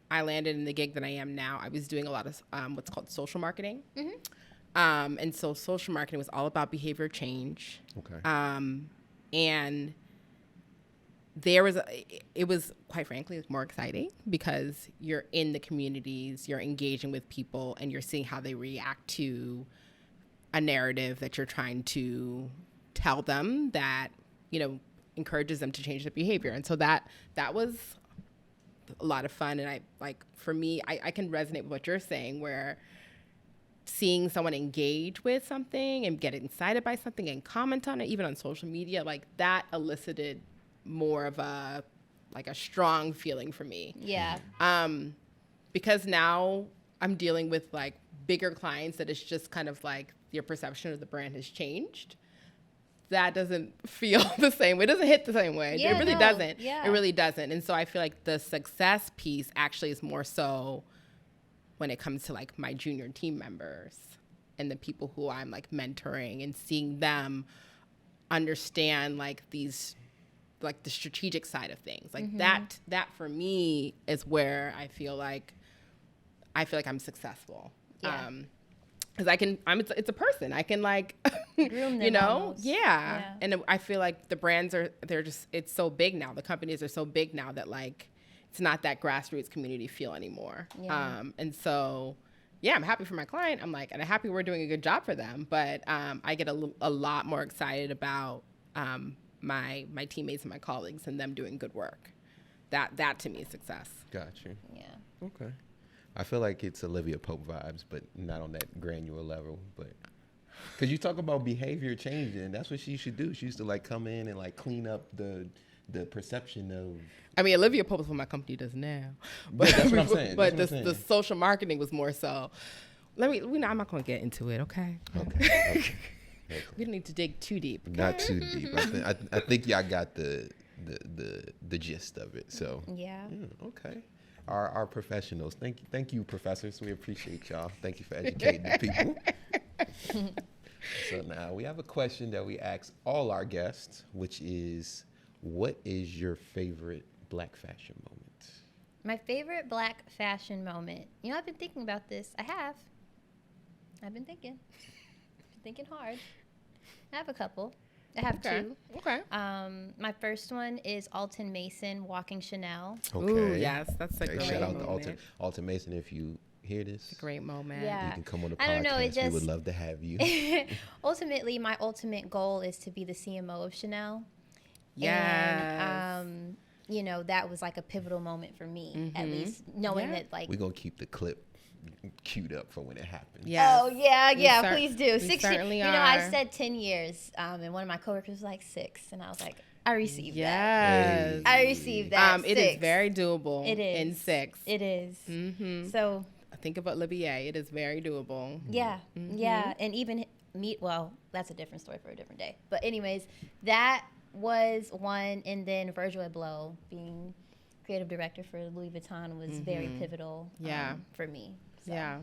I landed in the gig that I am now, I was doing a lot of what's called social marketing. And so social marketing was all about behavior change. Okay. And it was quite frankly more exciting because you're in the communities, you're engaging with people, and you're seeing how they react to a narrative that you're trying to tell them that, encourages them to change their behavior. And so that was a lot of fun. And for me, I can resonate with what you're saying, where seeing someone engage with something and get excited by something and comment on it, even on social media, like that elicited more of a strong feeling for me. Yeah. Because now I'm dealing with like bigger clients that it's just kind of like your perception of the brand has changed. That doesn't feel the same way. It doesn't hit the same way. Yeah, it really no. doesn't. Yeah. It really doesn't. And so I feel like the success piece actually is more so when it comes to like my junior team members and the people who I'm like mentoring and seeing them understand like these, like the strategic side of things. Like that for me is where I feel like I'm successful. Yeah. Because it's a person. I can like, Groom them almost. Yeah. And I feel like the brands it's so big now. The companies are so big now that like, it's not that grassroots community feel anymore. Yeah. And so, yeah, I'm happy for my client. I'm like, and I'm happy we're doing a good job for them. But I get a lot more excited about my teammates and my colleagues and them doing good work. That to me is success. Got you. Yeah. Okay. I feel like it's Olivia Pope vibes, but not on that granular level. But because you talk about behavior changing, that's what she should do. She used to like come in and like clean up the perception of. I mean, Olivia Pope is what my company does now. But that's what I'm saying. But the social marketing was more so. I'm not going to get into it, okay? Okay. We don't need to dig too deep. Okay? Not too deep. I think y'all got the gist of it. So Yeah. Okay. Our professionals. Thank you, professors. We appreciate y'all. Thank you for educating the people. So now we have a question that we ask all our guests, which is, what is your favorite Black fashion moment? My favorite Black fashion moment. I've been thinking about this. I've been thinking hard. I have a couple. I have two. Okay. My first one is Alton Mason walking Chanel. Okay. Ooh, yes, that's a great Shout out moment. to Alton Mason if you hear this. It's a great moment. Yeah. You can come on the podcast. I don't know, We would love to have you. Ultimately, my ultimate goal is to be the CMO of Chanel. Yes. And, that was like a pivotal moment for me, at least knowing that like. We're going to keep the clip queued up for when it happens. Yes. Oh, yeah, please do. We 16, certainly are. I said 10 years, and one of my coworkers was like 6, and I was like, I received that. Yes. I received that. It is very doable. It is. In 6. It is. Mm-hmm. So. Think about Olivier. It is very doable. Yeah. Yeah. And even that's a different story for a different day. But anyways, that was one. And then Virgil Abloh being creative director for Louis Vuitton was very pivotal for me. So, Yeah.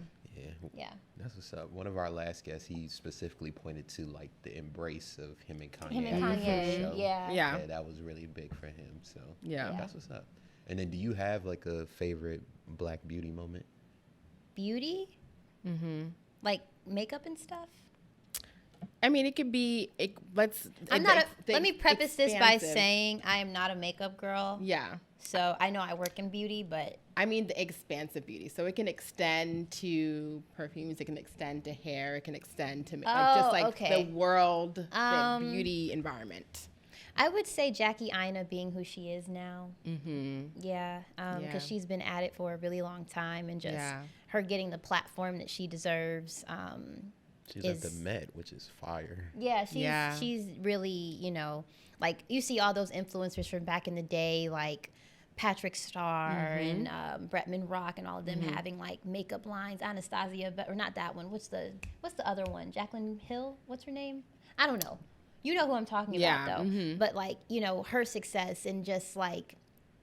Yeah. That's what's up. One of our last guests, he specifically pointed to like the embrace of him and Kanye. Him and Kanye, yeah. That was really big for him. So yeah, that's what's up. And then, do you have like a favorite Black beauty moment? Beauty? Like makeup and stuff? I mean, it could be. Let me preface this by saying I am not a makeup girl. Yeah. So I know I work in beauty, but I mean, the expansive beauty. So it can extend to perfumes. It can extend to hair. It can extend to the world, the beauty environment. I would say Jackie Aina being who she is now. Mm-hmm. Yeah, because she's been at it for a really long time, and just her getting the platform that she deserves. She's at the Met, which is fire. Yeah, she's really, you know, like you see all those influencers from back in the day, like Patrick Starr and Bretman Rock and all of them having like makeup lines. Anastasia, or not that one. What's the other one? Jaclyn Hill. What's her name? I don't know. You know who I'm talking about, though. Mm-hmm. But, like, you know, her success and just, like,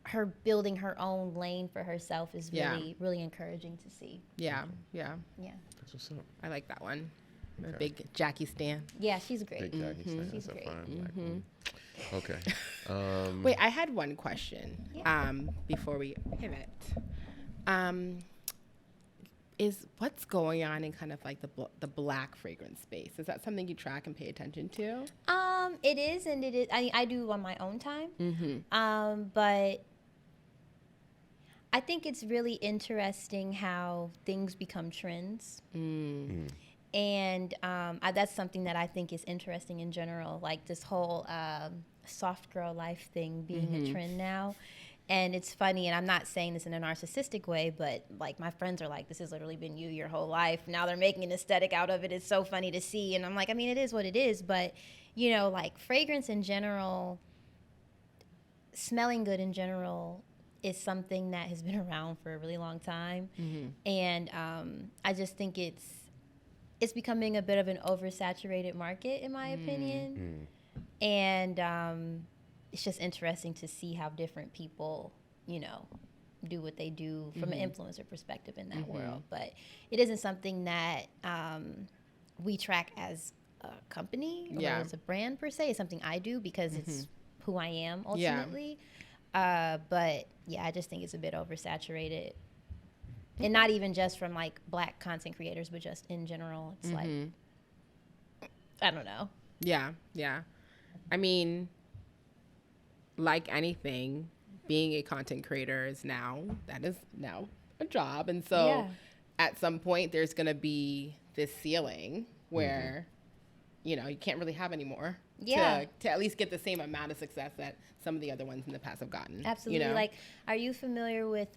her building her own lane for herself is really, really encouraging to see. Yeah. That's what's up. I like that one. I'm a big Jackie stan. Yeah, she's great. Big Jackie stan. She's That's great. a fine black woman. Okay. Wait, I had one question before we pivot. Is what's going on in kind of like the black fragrance space? Is that something you track and pay attention to? It is, and it is. I do on my own time. But I think it's really interesting how things become trends. And that's something that I think is interesting in general, like this whole soft girl life thing being a trend now. And it's funny, and I'm not saying this in a narcissistic way, but like my friends are like, this has literally been you your whole life. Now they're making an aesthetic out of it. It's so funny to see. And I'm like, I mean, it is what it is. But, you know, like fragrance in general, smelling good in general is something that has been around for a really long time. And I just think it's becoming a bit of an oversaturated market, in my opinion. And it's just interesting to see how different people, you know, do what they do from an influencer perspective in that world. But it isn't something that we track as a company or as a brand per se. It's something I do because it's who I am ultimately. But yeah, I just think it's a bit oversaturated. And not even just from like black content creators, but just in general. It's like, I don't know. Yeah. I mean, like anything, being a content creator is now a job. And so at some point there's going to be this ceiling where, you know, you can't really have any more to at least get the same amount of success that some of the other ones in the past have gotten. Absolutely. You know? Like, are you familiar with,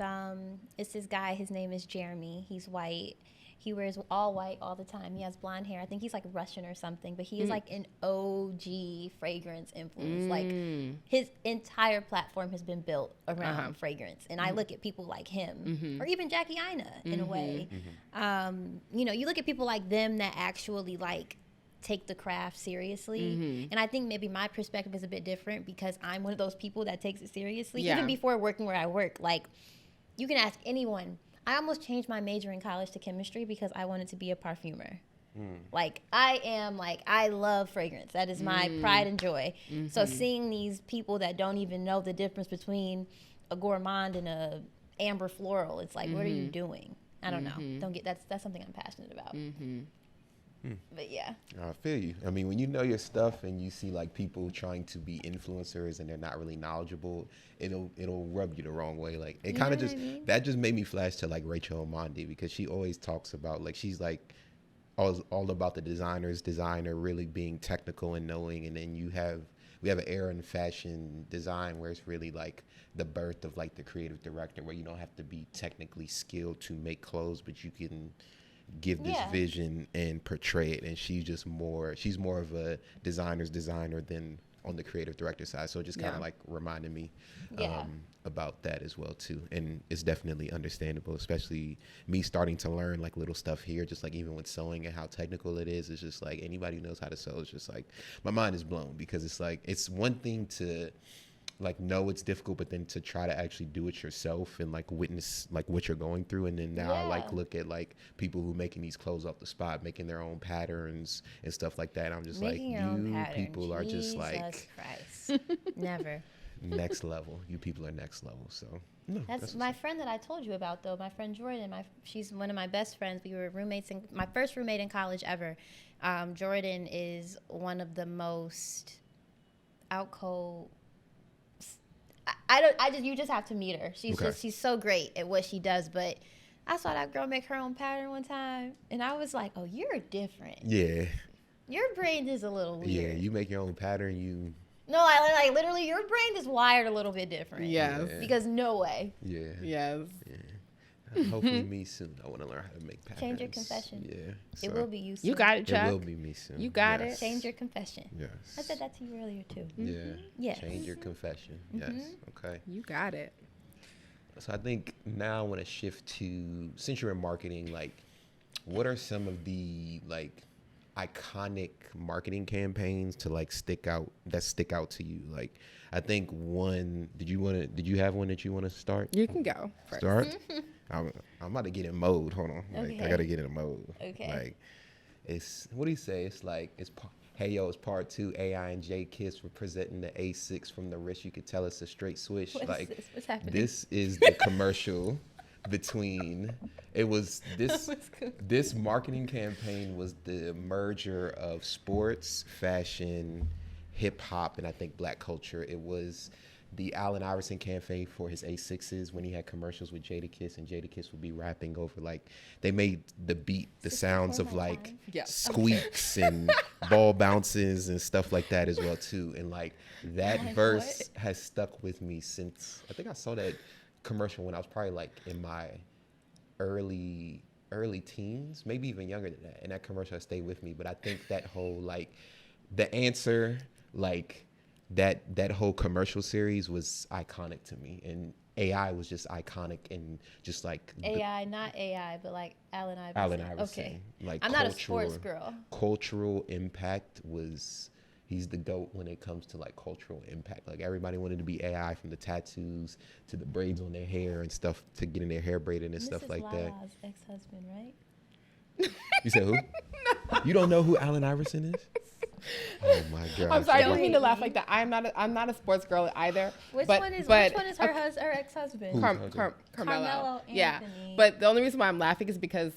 it's this guy, his name is Jeremy. He's white. He wears all white all the time. He has blonde hair. I think he's like Russian or something, but he is like an OG fragrance influence. Like his entire platform has been built around fragrance. And I look at people like him or even Jackie Aina in a way. You know, you look at people like them that actually like take the craft seriously. And I think maybe my perspective is a bit different because I'm one of those people that takes it seriously. Even before working where I work, like you can ask anyone. I almost changed my major in college to chemistry because I wanted to be a parfumer. Like I love fragrance. That is my pride and joy. So seeing these people that don't even know the difference between a gourmand and a amber floral, it's like, what are you doing? I don't know. That's something I'm passionate about. But yeah. I feel you. I mean, when you know your stuff and you see like people trying to be influencers and they're not really knowledgeable, it'll rub you the wrong way. Like it kind of that just made me flash to like Rachel Amandi because she always talks about like she's like all about the designer really being technical and knowing, and then we have an era in fashion design where it's really like the birth of like the creative director where you don't have to be technically skilled to make clothes, but you can give this vision and portray it. And she's more of a designer than on the creative director side. So it just kind of like reminded me about that as well too. And it's definitely understandable, especially me starting to learn like little stuff here, just like even with sewing and how technical it is. It's just like anybody who knows how to sew, it's just like my mind is blown because it's like, it's one thing to like know it's difficult, but then to try to actually do it yourself and like witness like what you're going through. And then now I like look at like people who making these clothes off the spot, making their own patterns and stuff like that. I'm just making like, you people are just like, Jesus Christ. Never. Next level. You people are next level. So no, that's my friend that I told you about though. My friend Jordan. She's one of my best friends. We were roommates my first roommate in college ever. Jordan is one of the most You just have to meet her. She's so great at what she does. But I saw that girl make her own pattern one time, and I was like, oh, you're different. Yeah. Your brain is a little weird. Yeah, you make your own pattern. No, I literally, your brain is wired a little bit different. Yes. Yeah. Because no way. Yeah. Yes. Yeah. Hopefully me soon. I want to learn how to make patterns. Change your confession. Yeah. It will be you soon. You got it, Chuck. It will be me soon. You got it. Change your confession. Yes. I said that to you earlier too. Yeah. Yes. Change your confession. Yes. Okay. You got it. So I think now I want to shift to, since you're in marketing, like, what are some of the like iconic marketing campaigns to like stick out to you? Like, I think one. Did you have one that you want to start? You can go first. Start. I'm about to get in mode. Hold on. Like, Okay. I gotta get in mode. Okay. Like, it's, what do you say? It's like, hey yo, it's part 2. AI and J Kiss representing the A6 from the wrist. You could tell it's a straight switch. What is Like, this? What's happening? this is the commercial between. It was this. That was cool. This marketing campaign was the merger of sports, fashion, hip hop, and I think black culture. It was the Allen Iverson campaign for his A6s when he had commercials with Jadakiss, and Jadakiss would be rapping over, like, they made the beat, the sounds of like squeaks and ball bounces and stuff like that as well too. And like that verse has stuck with me since, I think I saw that commercial when I was probably like in my early teens, maybe even younger than that. And that commercial has stayed with me. But I think that whole like the answer, like that whole commercial series was iconic to me, and AI was just iconic, and just like AI, not AI, but like Allen Iverson. Allen Iverson. Okay. Like, I'm not a sports girl. Cultural impact was, he's the GOAT when it comes to like cultural impact. Like, everybody wanted to be AI, from the tattoos to the braids on their hair and stuff, to getting their hair braided and stuff like that. Lala's ex-husband, right? You said who? You don't know who Allen Iverson is? Oh my God! I'm sorry, I didn't mean to laugh like that. I'm not a sports girl either. Which but, one is but, her ex-husband? Carmelo. Carmelo Yeah, Anthony. but the only reason why I'm laughing is because,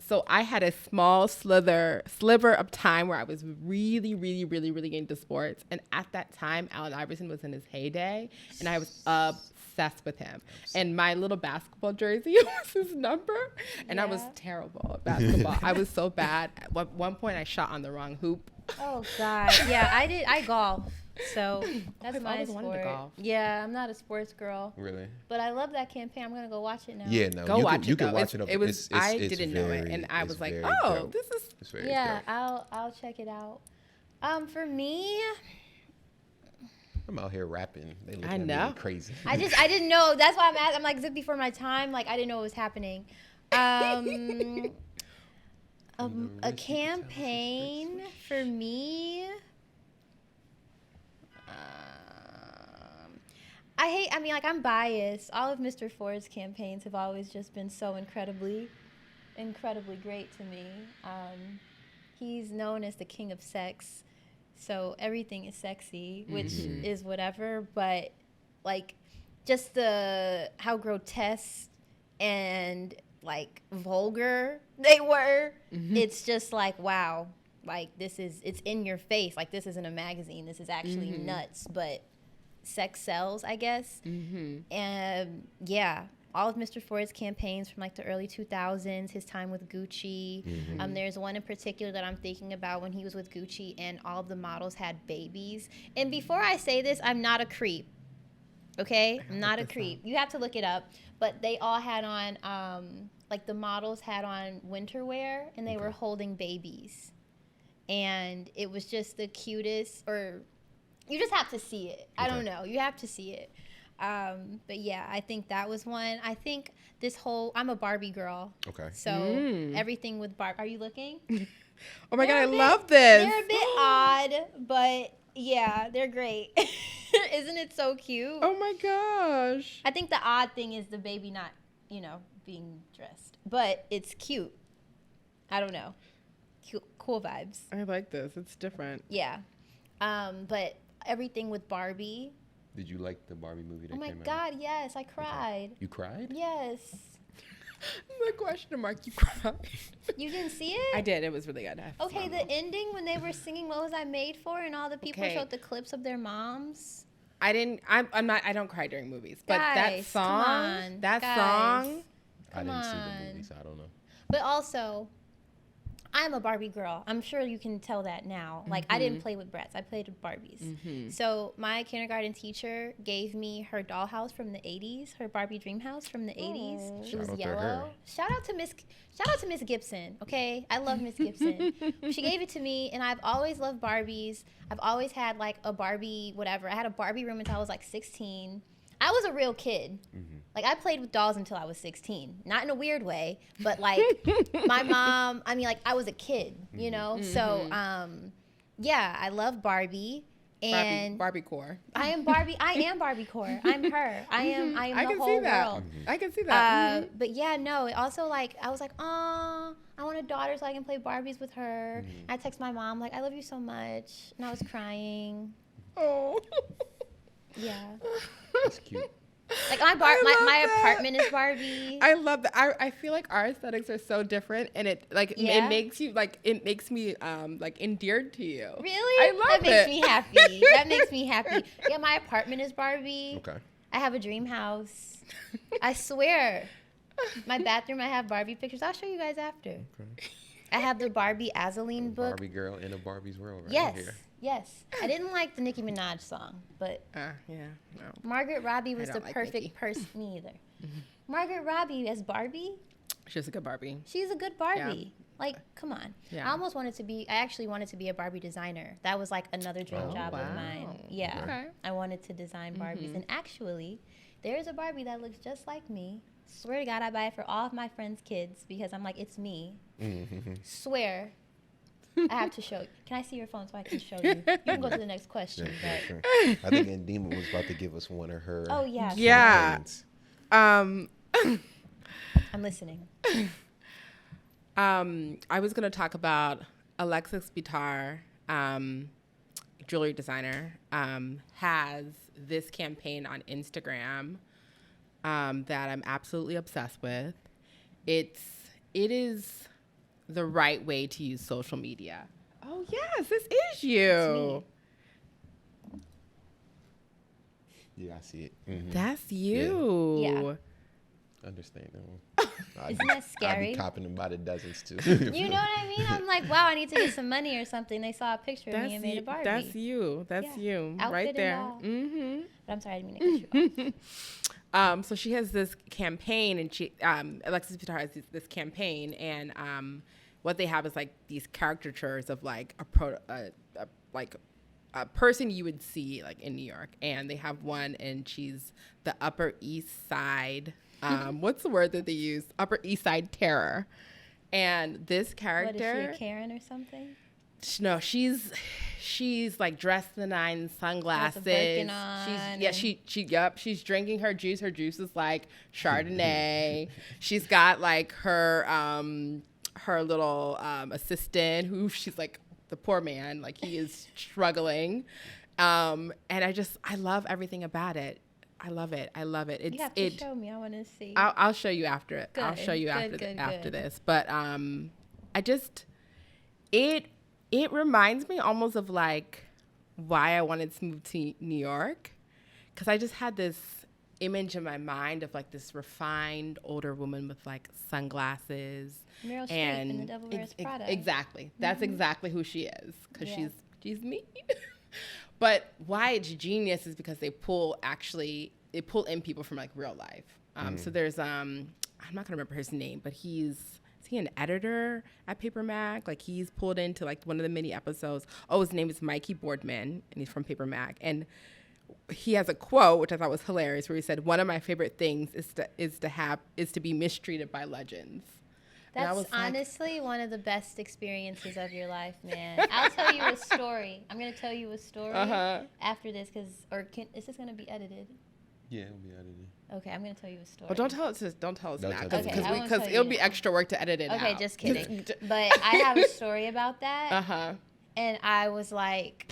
so I had a small sliver of time where I was really into sports, and at that time, Allen Iverson was in his heyday, and I was obsessed with him. And my little basketball jersey was his number, and I was terrible at basketball. I was so bad. At one point, I shot on the wrong hoop. Oh God, yeah, I golf, so that's my always wanted to sport. golf. Yeah, I'm not a sports girl. Really? But I love that campaign. I'm gonna go watch it now. Yeah, no. Go watch it. You can though. watch it. It was. I it's didn't know it, and I was like, oh, dope. this is. It's very Yeah, dope. I'll check it out. For me, I'm out here rapping. They look I at me know. crazy. I didn't know. That's why I'm asking. I'm like, is it before my time? Like, I didn't know what was happening. A campaign for me. I'm biased. All of Mr. Ford's campaigns have always just been so incredibly great to me. He's known as the king of sex, so everything is sexy, which is whatever, but like just how grotesque and like vulgar they were. It's just like, wow, like it's in your face. Like, this isn't a magazine. This is actually nuts, but sex sells, I guess. And yeah, all of Mr. Ford's campaigns from like the early 2000s, his time with Gucci. There's one in particular that I'm thinking about when he was with Gucci and all of the models had babies. And before I say this, I'm not a creep. Okay? I'm not a creep. You have to look it up. But they all had on, like the models had on winter wear, and they were holding babies. And it was just the cutest, or you just have to see it. I don't know. You have to see it. But yeah, I think that was one. I think I'm a Barbie girl. Okay. So everything with Barbie. Are you looking? Oh my God, I love this. They're a bit odd, but yeah, they're great. Isn't it so cute? Oh my gosh. I think the odd thing is the baby not, being dressed. But it's cute. I don't know. Cool vibes. I like this. It's different. Yeah. But everything with Barbie. Did you like the Barbie movie that came out? Oh my God, yes. I cried. You cried? Yes. The question mark, you cried. You didn't see it? I did. It was really good. Okay, the ending when they were singing What Was I Made For, and all the people showed the clips of their moms. I'm not. I don't cry during movies. But Guys, that song, I didn't see the movie, so I don't know. But also, I'm a Barbie girl. I'm sure you can tell that now. Like, I didn't play with Bratz. I played with Barbies. So my kindergarten teacher gave me her dollhouse from the 80s, her Barbie dream house from the 80s. It was yellow. Shout out to Miss Gibson, okay? I love Miss Gibson. She gave it to me, and I've always loved Barbies. I've always had, like, a Barbie whatever. I had a Barbie room until I was, like, 16. I was a real kid. Like, I played with dolls until I was 16. Not in a weird way, but, like, my mom, I mean, like, I was a kid, you know? So, yeah, I love Barbie. And Barbie core. I am Barbie core. I'm her. I am the whole world. I can see that. But, yeah, no, it also, like, I was like, oh, I want a daughter so I can play Barbies with her. I text my mom, like, I love you so much. And I was crying. Oh. Yeah. That's cute. Like my apartment is Barbie. I love that. I feel like our aesthetics are so different, and it makes you it makes me like endeared to you. Really? I love that makes me happy. That makes me happy. Yeah, my apartment is Barbie. Okay. I have a dream house. I swear. My bathroom, I have Barbie pictures. I'll show you guys after. Okay. I have the Barbie Azaleen book. Barbie girl in a Barbie's world right here. Yes. I didn't like the Nicki Minaj song, but Margaret Robbie was the perfect person. Me either. Margaret Robbie as Barbie. She's a good Barbie. She's a good Barbie. Yeah. Like, come on. Yeah. I actually wanted to be a Barbie designer. That was like another dream job of mine. Yeah. Okay. I wanted to design Barbies. And actually, there's a Barbie that looks just like me. Swear to God, I buy it for all of my friends' kids because I'm like, it's me. Swear. I have to show you. Can I see your phone so I can show you? You can go to the next question. Yeah, sure. I think Indima was about to give us one of her. Oh, yeah. Yeah. I'm listening. I was going to talk about Alexis Bitar, jewelry designer, has this campaign on Instagram that I'm absolutely obsessed with. It is the right way to use social media. Oh, yes, this is you. Yeah, I see it. That's you. Yeah. Understand that one. Isn't that scary? I'd be copping them by the dozens, too. You know what I mean? I'm like, wow, I need to get some money or something. They saw a picture of me and made a Barbie. That's you. That's you. Outfit right there. But I'm sorry, I didn't mean to cut you off. So she has this campaign, and Alexis Bitar has this campaign, and what they have is like these caricatures of like a person you would see like in New York, and they have one, and she's the Upper East Side. What's the word that they use? Upper East Side terror. And this character. What is she, a Karen or something? No, she's like dressed in the nines, sunglasses. She's drinking her juice. Her juice is like Chardonnay. She's got like her little assistant who she's like the poor man, like he is struggling. And I love everything about it. I love it. You have to show me. I want to see. I'll show you after it. Good. I'll show you after this. But it reminds me almost of like why I wanted to move to New York, because I just had this image in my mind of like this refined older woman with like sunglasses. Meryl Streep in The Devil Wears Prada. Exactly. That's exactly who she is, because she's me. But why it's genius is because they pull in people from like real life. So there's I'm not gonna remember his name, but is he an editor at Paper Mac? Like he's pulled into like one of the mini episodes. Oh, his name is Mikey Boardman, and he's from Paper Mac. And he has a quote which I thought was hilarious, where he said, "One of my favorite things is to be mistreated by legends." That's honestly one of the best experiences of your life, man. I'll tell you a story. I'm going to tell you a story after this, is this going to be edited? Yeah, it'll be edited. Okay, I'm going to tell you a story. Well, don't tell us now, because Okay, it'll be extra work to edit it out. Okay, just kidding. But I have a story about that. And I was like,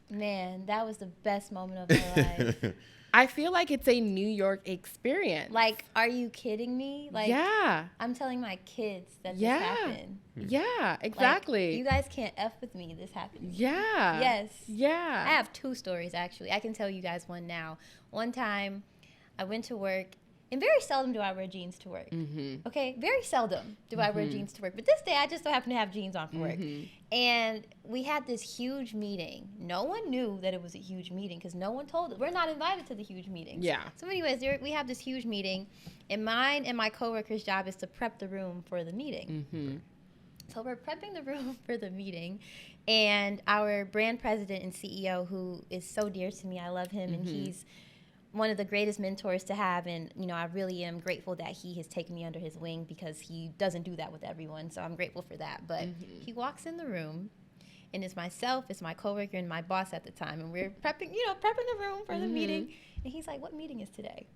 man, that was the best moment of my life. I feel like it's a New York experience. Like, are you kidding me? Like, yeah. I'm telling my kids that this Yeah. happened. Yeah, exactly. Like, you guys can't F with me. This happened. Yeah. Yes. Yeah. I have 2 stories, actually. I can tell you guys one now. One time, I went to work, and very seldom do I wear jeans to work. Mm-hmm. Okay? Very seldom do I wear jeans to work. But this day, I just so happen to have jeans on for work. And we had this huge meeting. No one knew that it was a huge meeting because no one told us. We're not invited to the huge meetings. Yeah. So anyways, we have this huge meeting, and mine and my coworker's job is to prep the room for the meeting. Mm-hmm. So we're prepping the room for the meeting, and our brand president and CEO, who is so dear to me, I love him, and he's one of the greatest mentors to have, and I really am grateful that he has taken me under his wing because he doesn't do that with everyone, so I'm grateful for that. But he walks in the room, and it's myself, it's my coworker, and my boss at the time, and we're prepping the room for the meeting, and he's like, "What meeting is today?"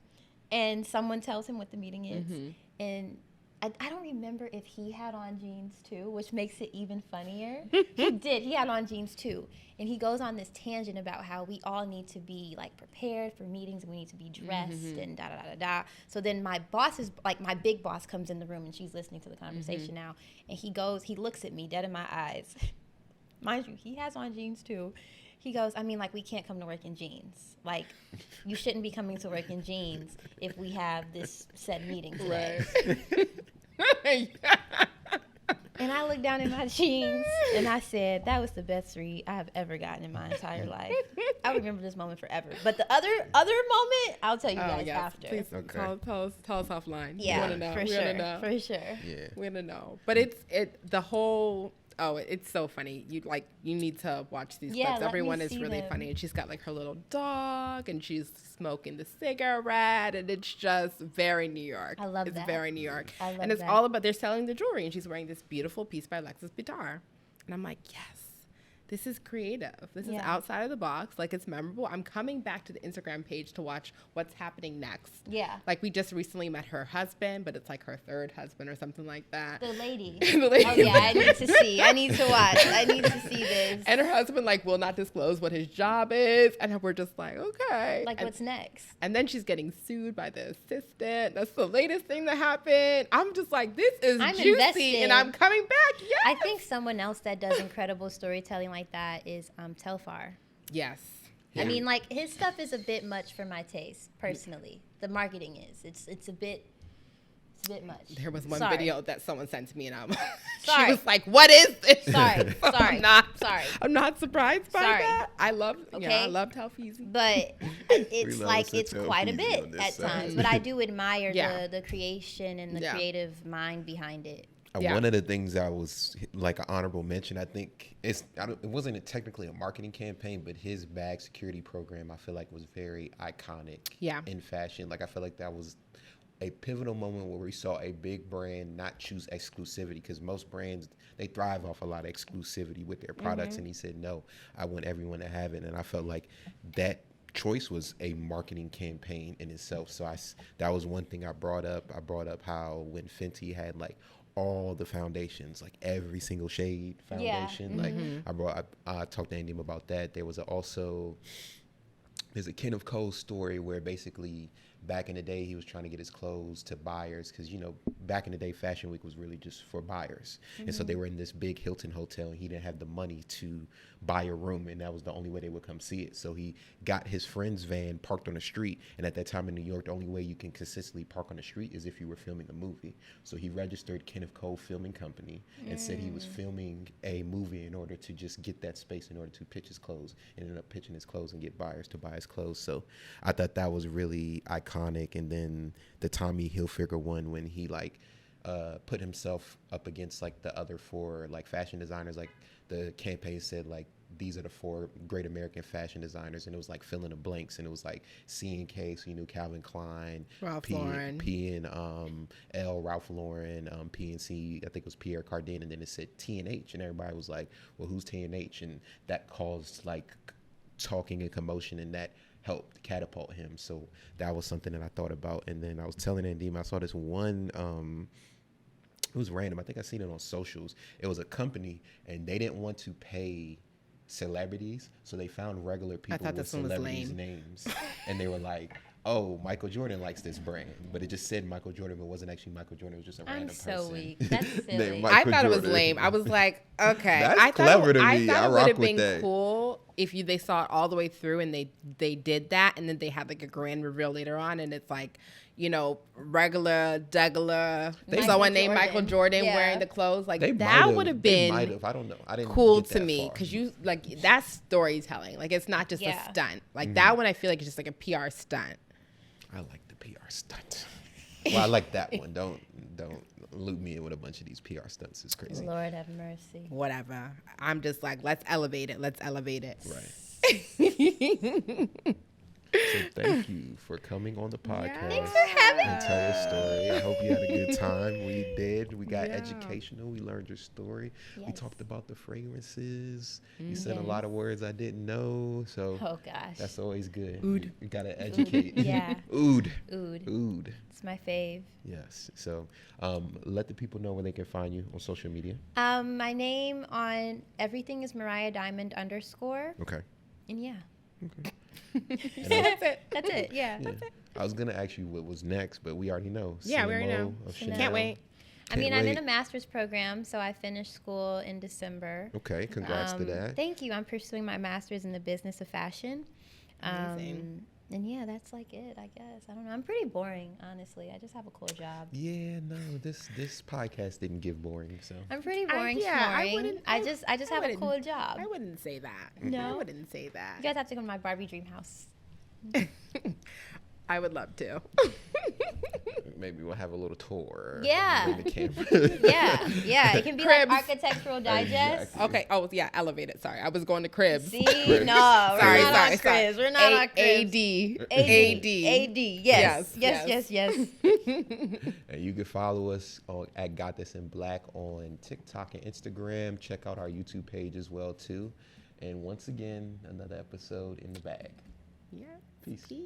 And someone tells him what the meeting is, and I don't remember if he had on jeans too, which makes it even funnier. He did. He had on jeans too. And he goes on this tangent about how we all need to be like prepared for meetings and we need to be dressed and da da da da da. So then my boss is like, my big boss comes in the room and she's listening to the conversation now. And he looks at me dead in my eyes. Mind you, he has on jeans too. He goes, I mean, like, we can't come to work in jeans. Like, you shouldn't be coming to work in jeans if we have this said meeting today. Right. And I looked down at my jeans and I said, that was the best read I have ever gotten in my entire life. I remember this moment forever. But the other moment, I'll tell you guys after. Please Okay. tell us offline. Yeah, We want to know. for sure. For sure. Yeah. We want to know. But it's so funny. You need to watch these clips. Everyone is really funny. And she's got like her little dog and she's smoking the cigarette and it's just very New York. I love that. It's that. very New York. I love and it's that. all about, they're selling the jewelry and she's wearing this beautiful piece by Alexis Bitar. And I'm like, yes. This is creative. This is outside of the box. Like, it's memorable. I'm coming back to the Instagram page to watch what's happening next. Yeah. Like, we just recently met her husband, but it's like her 3rd husband or something like that. The lady. The lady. Oh, yeah, I need to see. I need to watch. I need to see this. And her husband, like, will not disclose what his job is. And we're just like, okay. Like, what's next? And then she's getting sued by the assistant. That's the latest thing that happened. I'm just like, this is juicy. Invested. And I'm coming back. Yes. I think someone else that does incredible storytelling like that is Telfar. Yes. I mean, like, his stuff is a bit much for my taste, personally. The marketing is. It's a bit much. There was one Sorry. video that someone sent to me, and she Sorry. was like, "What is this?" Sorry. I'm not surprised by Sorry. that. I love Telfeezy. But it's love like us a it's quite a Telfeezy bit on this at side. times. But I do admire Yeah. the creation and the creative mind behind it. Yeah. One of the things that was like an honorable mention, I think it wasn't technically a marketing campaign, but his bag security program, I feel like was very iconic in fashion. Like, I feel like that was a pivotal moment where we saw a big brand not choose exclusivity, because most brands, they thrive off a lot of exclusivity with their products. And he said, no, I want everyone to have it. And I felt like that choice was a marketing campaign in itself. So that was one thing I brought up. I brought up how when Fenty had like all the foundations, like every single shade foundation. Like I talked to Andy about that. There's a Ken of Cole story where basically back in the day he was trying to get his clothes to buyers, because back in the day Fashion Week was really just for buyers. And so they were in this big Hilton hotel and he didn't have the money to buy a room, and that was the only way they would come see it. So he got his friend's van parked on the street, and at that time in New York the only way you can consistently park on the street is if you were filming a movie. So he registered Kenneth Cole Filming Company and said he was filming a movie in order to just get that space in order to pitch his clothes, and ended up pitching his clothes and get buyers to buy his clothes. So I thought that was really iconic. And then the Tommy Hilfiger one, when he like put himself up against like the other 4 like fashion designers, like the campaign said like these are the 4 great American fashion designers, and it was like fill in the blanks, and it was like C and K, so you knew Calvin Klein, Ralph Lauren, P and L, Ralph Lauren, P and C, I think it was Pierre Cardin, and then it said T and H, and everybody was like, well, who's T and H? And that caused like talking and commotion, and that helped catapult him. So that was something that I thought about. And then I was telling Andy, I saw this one, it was random, I think I seen it on socials. It was a company and they didn't want to pay celebrities. So they found regular people with this one was celebrities' lame. names, and they were like, "Oh, Michael Jordan likes this brand," but it just said Michael Jordan, but it wasn't actually Michael Jordan. It was just a random person. I'm so weak. That's silly. named I Michael thought it was Jordan. lame. I was like, okay. That's I thought clever to me. I thought I it would rock have with been that. cool if they saw it all the way through and they did that, and then they had like a grand reveal later on, and it's like, you know, regular, degular, someone named Michael Jordan wearing the clothes. Like, that would have been I don't know. I didn't cool get to that me, far. because you like, that's storytelling. Like, it's not just a stunt. Like that one, I feel like it's just like a PR stunt. I like the PR stunt. Well, I like that one. Don't loop me in with a bunch of these PR stunts. It's crazy. Lord have mercy. Whatever. I'm just like, let's elevate it. Let's elevate it. Right. So thank you for coming on the podcast. Thanks for having and tell your story. I hope you had a good time. We did. We got educational. We learned your story. We talked about the fragrances. You said a lot of words I didn't know. So that's always good. Oud. You got to educate. Yeah. Oud. Oud. It's my fave. Yes. So let the people know where they can find you on social media. My name on everything is Mariah Diamond _. Okay. And yeah. Okay. That's it. That's it. Yeah. That's it. I was going to ask you what was next, but we already know. Yeah, we already know. Can't wait. I'm in a master's program, so I finished school in December. Okay, congrats to that. Thank you. I'm pursuing my master's in the business of fashion. Amazing. And yeah, that's like it, I guess. I don't know. I'm pretty boring, honestly. I just have a cool job. Yeah, no, this podcast didn't give boring, so. I'm pretty boring. I just have a cool job. I wouldn't say that. No, I wouldn't say that. You guys have to go to my Barbie dream house. I would love to. Maybe we'll have a little tour. Yeah. Bring the camera. yeah. It can be Cribs. like Architectural Digest. Exactly. Okay. Oh, yeah. Elevated. Sorry. I was going to Cribs. See, no, we're not on Cribs. Sorry. We're not on Cribs. AD. Yes. And you can follow us at Got This in Black on TikTok and Instagram. Check out our YouTube page as well, too. And once again, another episode in the bag. Yeah. Peace. Peace.